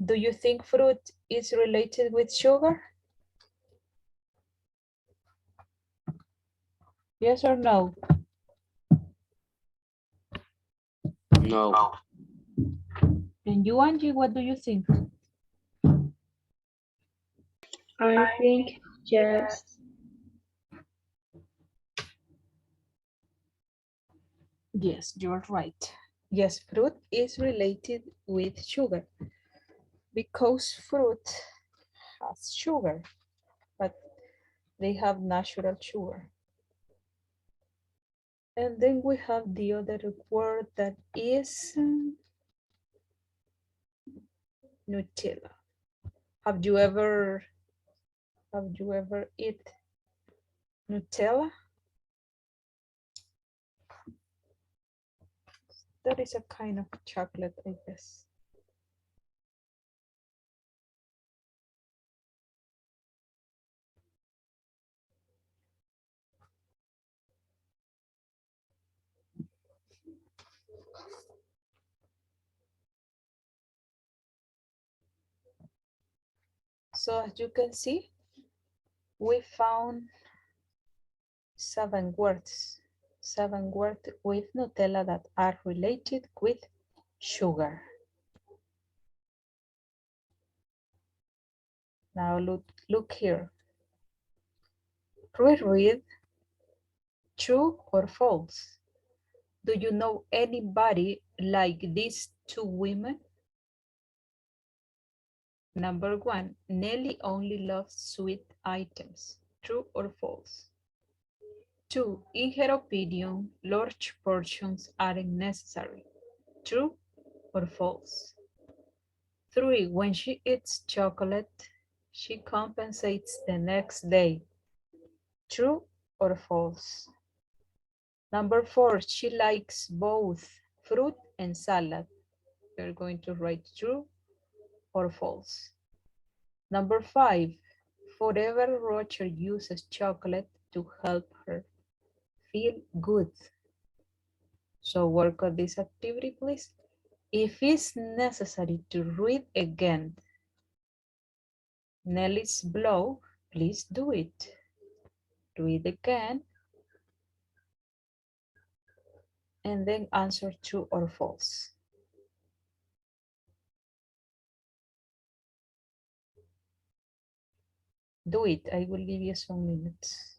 Do you think fruit is related with sugar? Yes or no? No. And you, Angie, what do you think? I think yes. Yes, you're right. Yes, fruit is related with sugar because fruit has sugar, but they have natural sugar. And then we have the other word that is Nutella. Have you ever eat Nutella? That is a kind of chocolate, I guess. So as you can see, we found 7 words. 7 words with Nutella that are related with sugar. Now look here. Reread, true or false? Do you know anybody like these 2 women? Number 1, Nelly only loves sweet items. True or false? 2, in her opinion, large portions aren't necessary. True or false? 3, when she eats chocolate, she compensates the next day. True or false? Number 4, she likes both fruit and salad. You're going to write true or false. Number 5, forever Roger uses chocolate to help her feel good. So work on this activity, please. If it's necessary to read again Nelly's blow, please do it. Read again and then answer true or false. Do it. I will give you some minutes.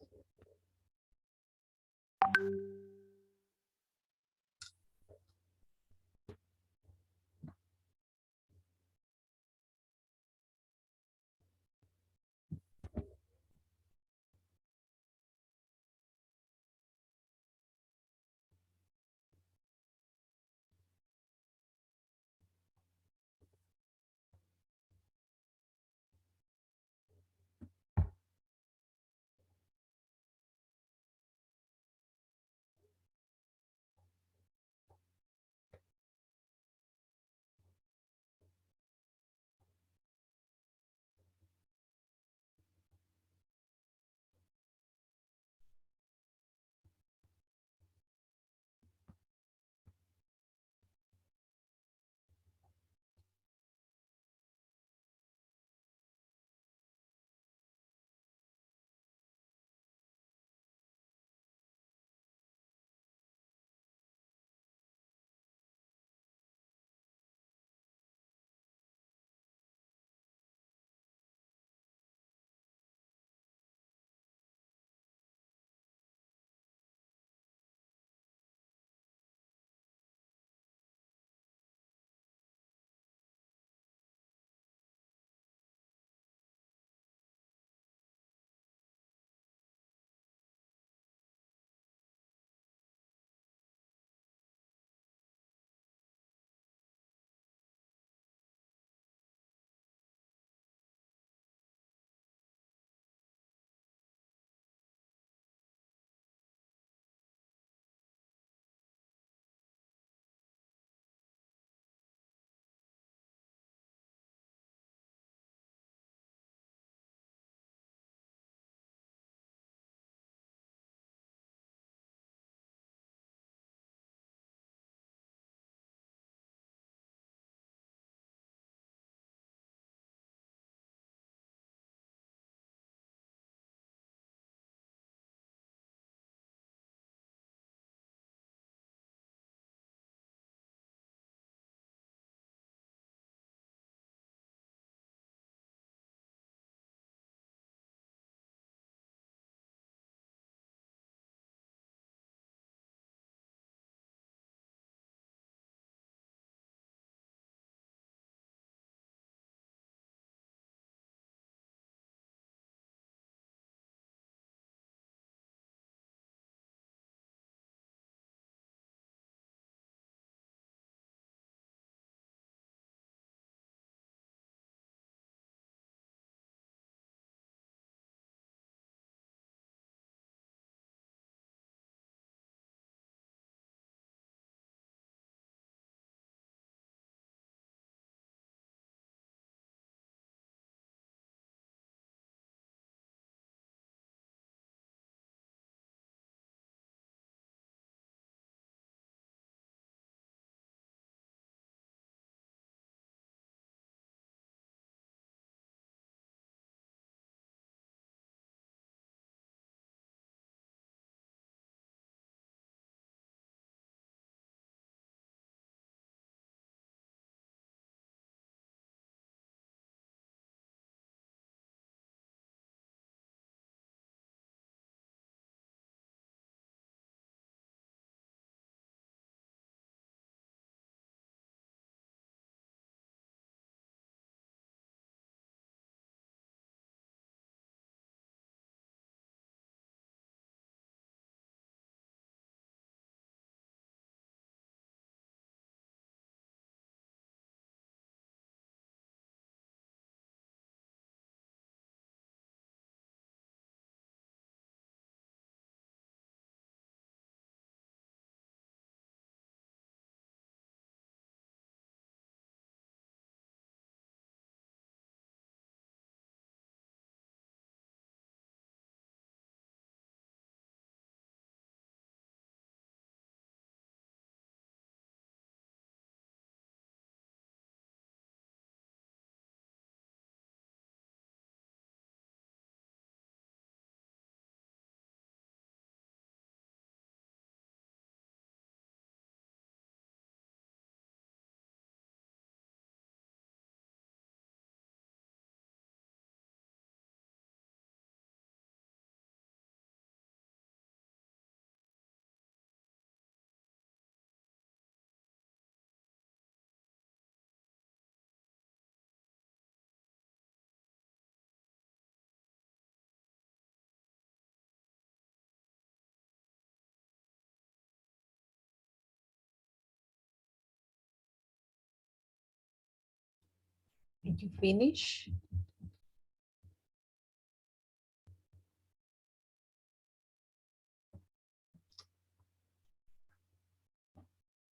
Did you finish?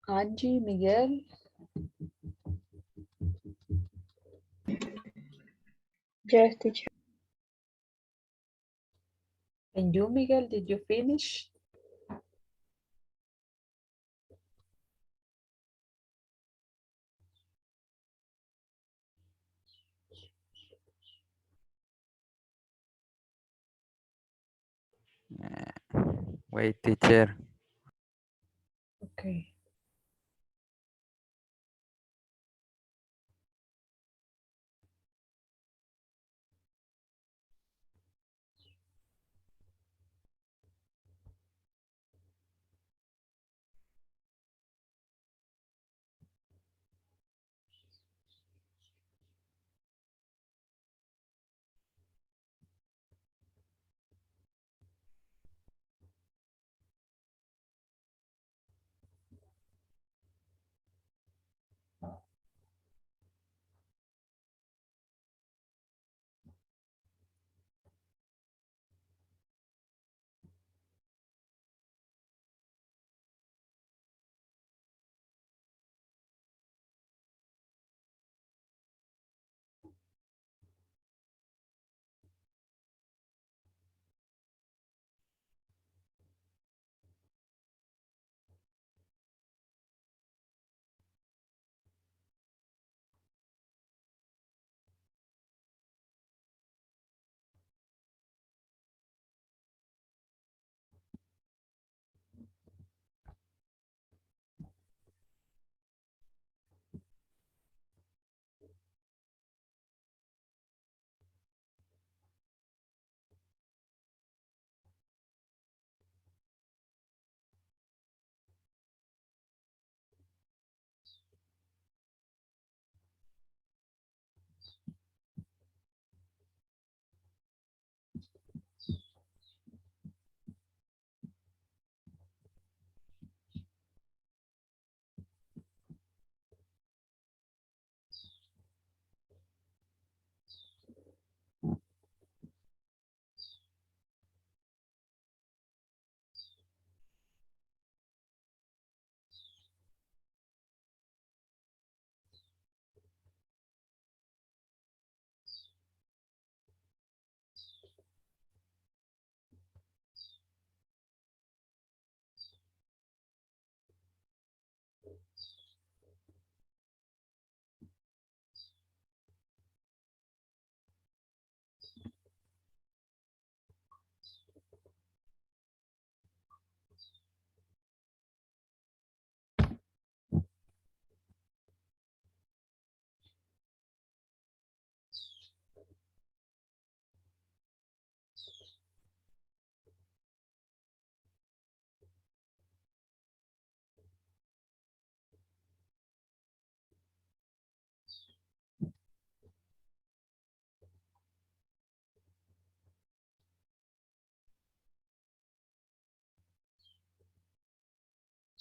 Angie, Miguel, Yes, teacher. and you, Miguel, did you finish? Wait, teacher. Okay.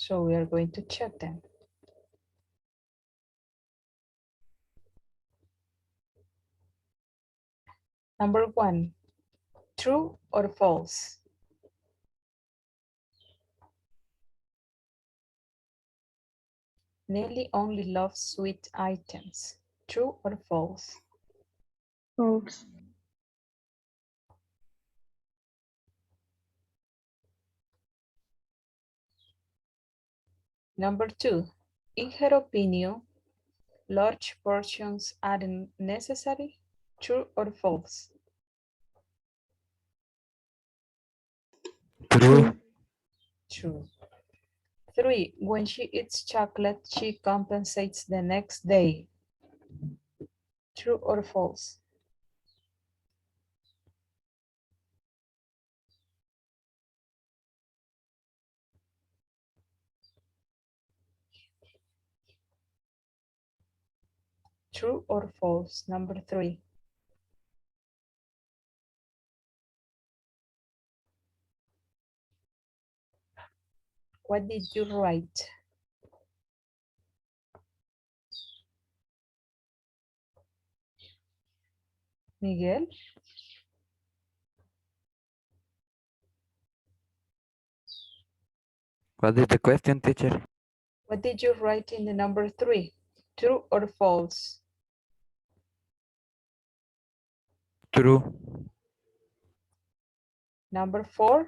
So we are going to check them. Number 1, true or false? Nelly only loves sweet items. True or false? False. Number 2, in her opinion, large portions aren't necessary. True or false? True. True. 3, when she eats chocolate, she compensates the next day. True or false? True or false? Number 3. What did you write? Miguel? What is the question, teacher? What did you write in the number 3? True or false? True. Number 4?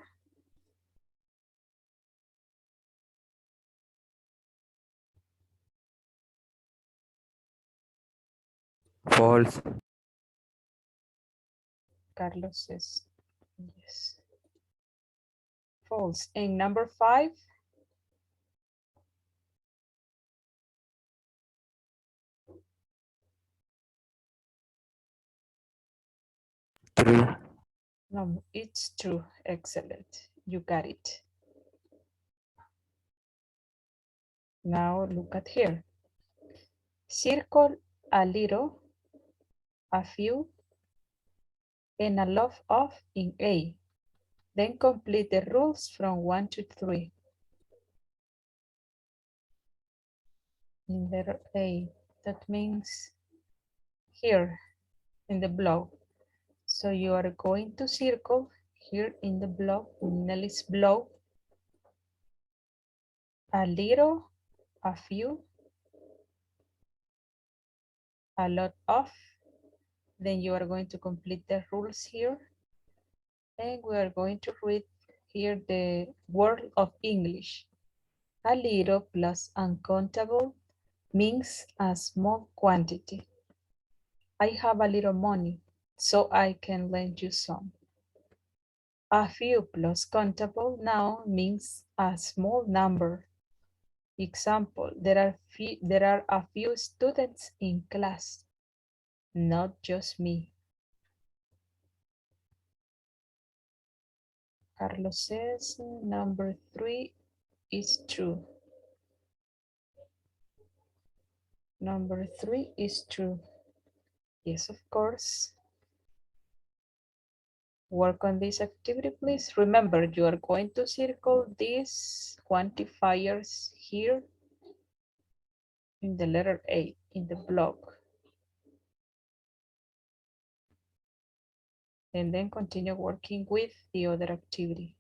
False. Carlos says yes. False. And number 5? True. No, it's true. Excellent. You got it. Now look at here. Circle a little, a few, and a lot of in A. Then complete the rules from 1 to 3. In letter A, that means here in the block. So you are going to circle here in the block, in Nelly's block, a little, a few, a lot of. Then you are going to complete the rules here. And we are going to read here the word of English. A little plus uncountable means a small quantity. I have a little money, so I can lend you some. A few plus countable now means a small number. Example, there are a few students in class, not just me. Carlos says number 3 is true. Number 3 is true. Yes, of course. Work on this activity, please. Remember, you are going to circle these quantifiers here in the letter A, in the block. And then continue working with the other activity.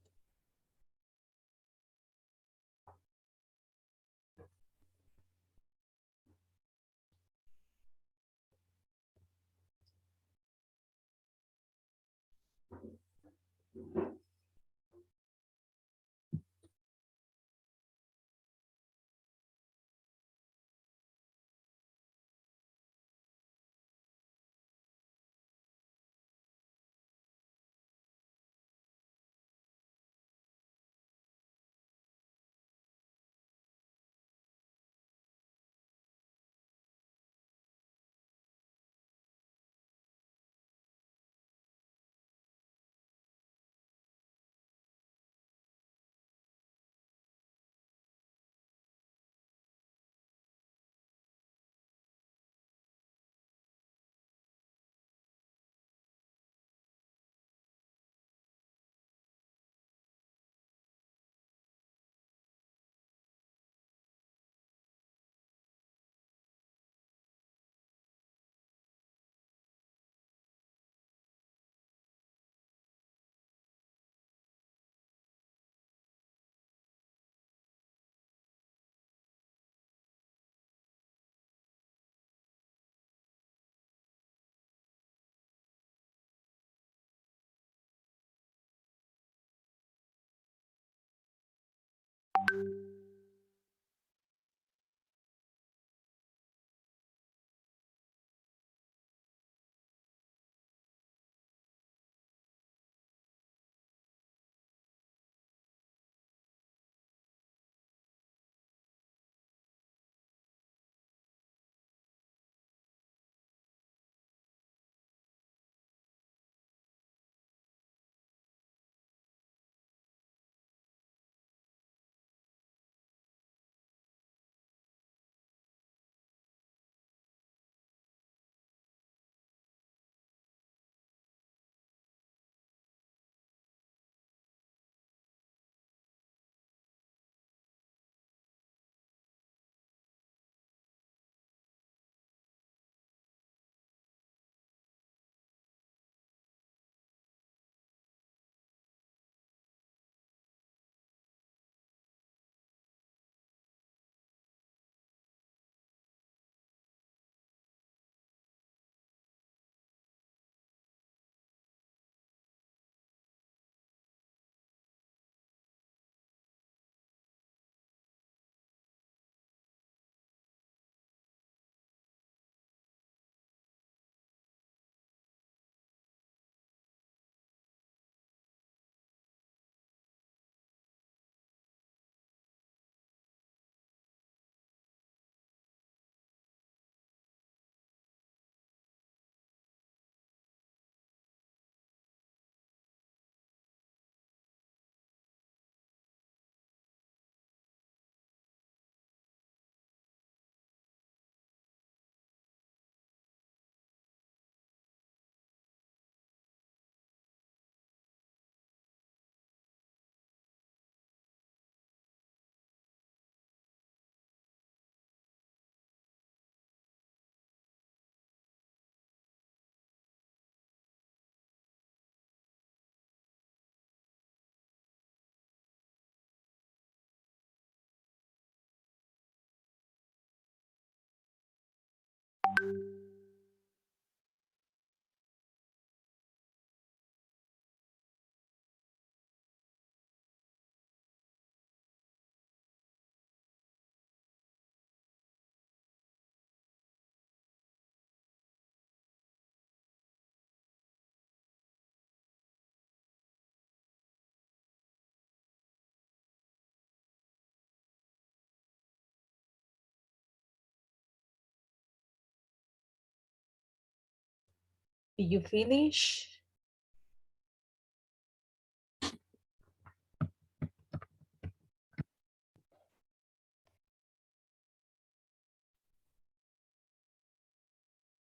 Did you finish?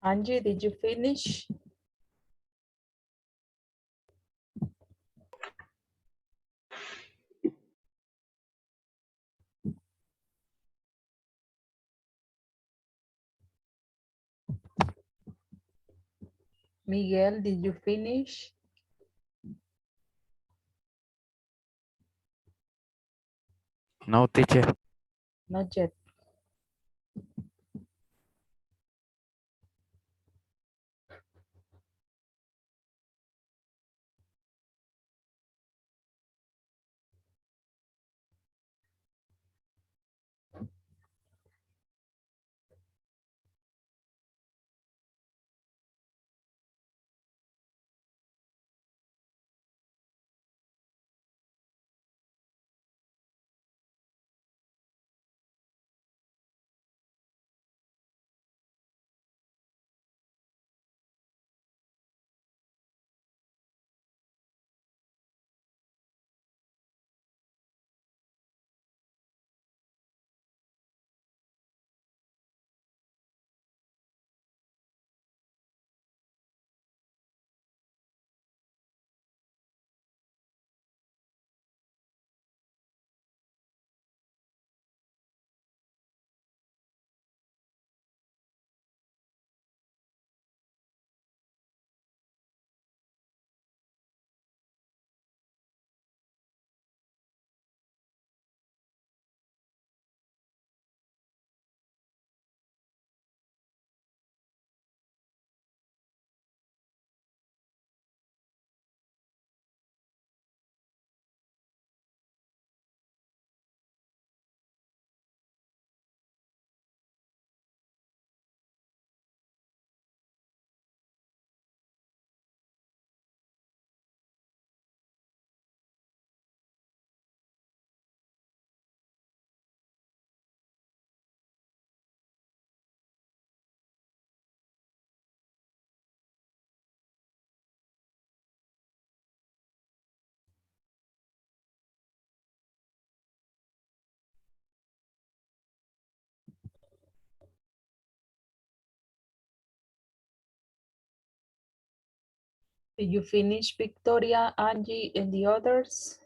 Angie, did you finish? Miguel, did you finish? No, teacher. Not yet. Did you finish, Victoria, Angie, and the others?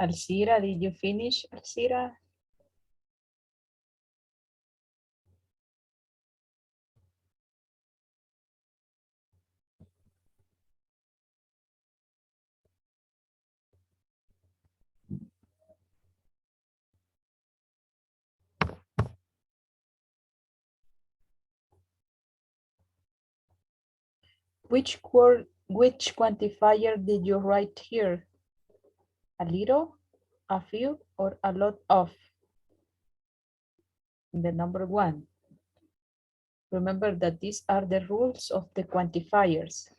Alcira, did you finish, Alcira? Which quantifier did you write here? A little, a few, or a lot of? The number one. Remember that these are the rules of the quantifiers.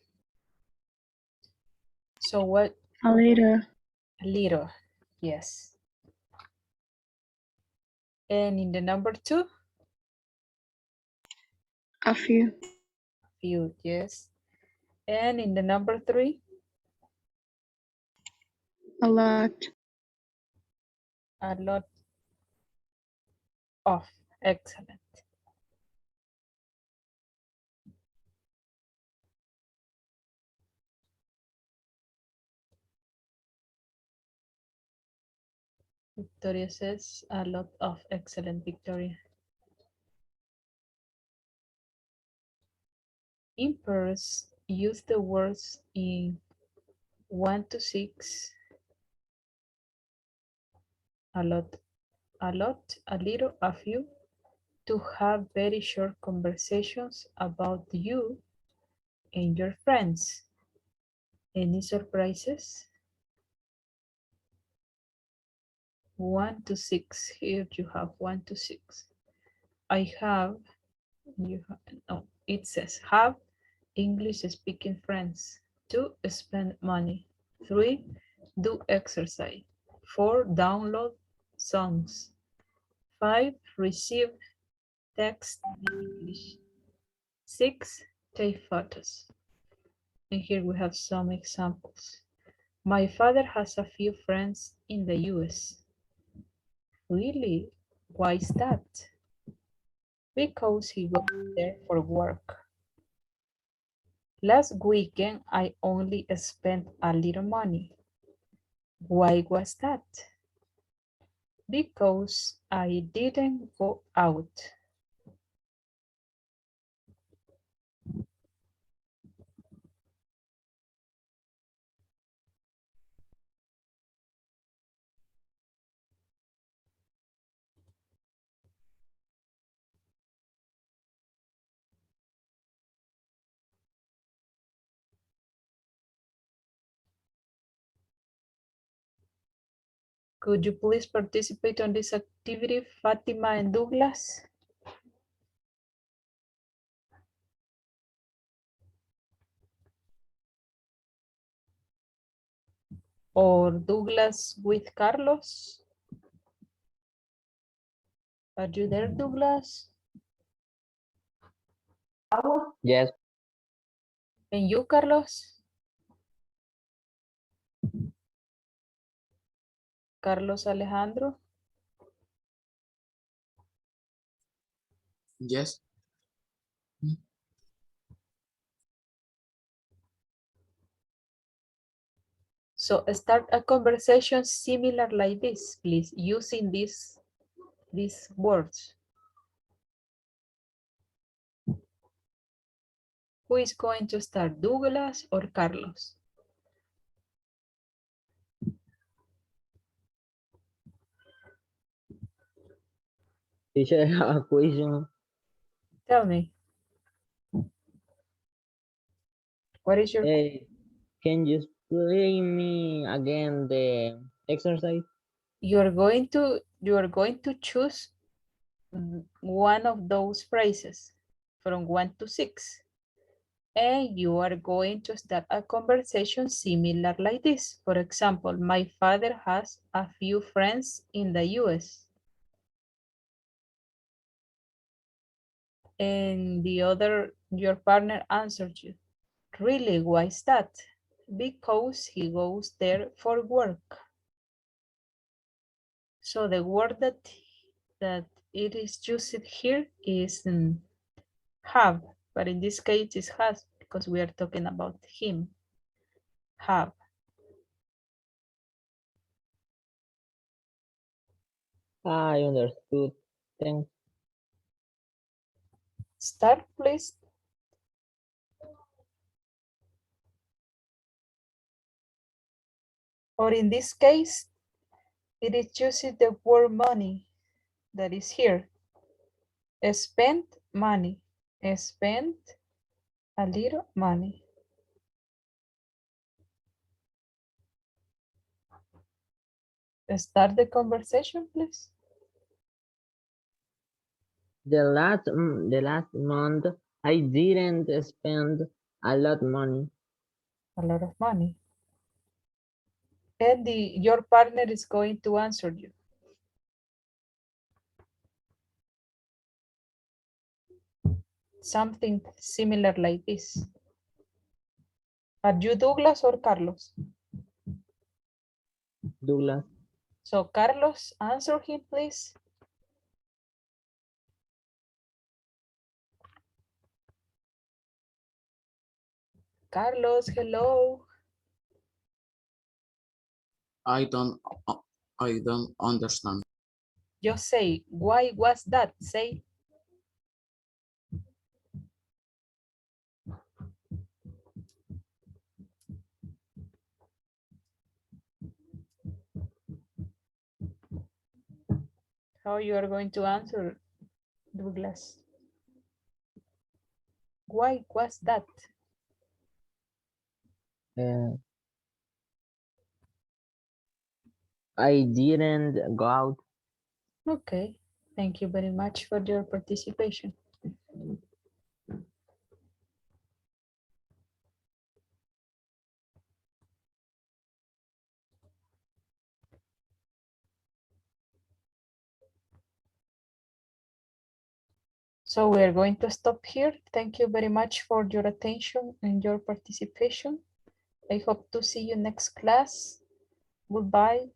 So what? A little. A little, yes. And in the number two? A few. Few, yes. And in the number three? A lot. A lot of, excellent. Victoria says a lot of, excellent, Victoria. In pairs, use the words in 1 to 6. A lot, a little, a few, to have very short conversations about you and your friends. Any surprises? 1 to 6. Here you have 1 to 6. I have, you have, no, it says have English speaking friends. 2, spend money. 3, do exercise. 4, download songs. 5, receive text in English. 6, take photos. And here we have some examples. My father has a few friends in the US. Really? Why is that? Because he goes there for work. Last weekend, I only spent a little money. Why was that? Because I didn't go out. Could you please participate on this activity, Fatima and Douglas? Or Douglas with Carlos? Are you there, Douglas? Yes. And you, Carlos? Carlos Alejandro? Yes. So start a conversation similar like this, please, using these words. Who is going to start, Douglas or Carlos? Teacher, I have a question. Tell me. What is your... Can you explain me again the exercise? You are going to choose one of those phrases from 1 to 6. And you are going to start a conversation similar like this. For example, my father has a few friends in the US. And your partner answered you. Really, why is that? Because he goes there for work. So the word that it is used here is have, but in this case it has because we are talking about him. Have. I understood. Thanks. Start, please. Or in this case, it is using the word money that is here. Spend money. Spend a little money. Start the conversation, please. The last month I didn't spend a lot money. A lot of money. And your partner is going to answer you. Something similar like this. Are you Douglas or Carlos? Douglas. So Carlos, answer him, please. Carlos, hello. I don't understand. Just say, why was that? Say. How you are going to answer, Douglas? Why was that? I didn't go out. Okay, thank you very much for your participation. So we are going to stop here. Thank you very much for your attention and your participation. I hope to see you next class. Goodbye.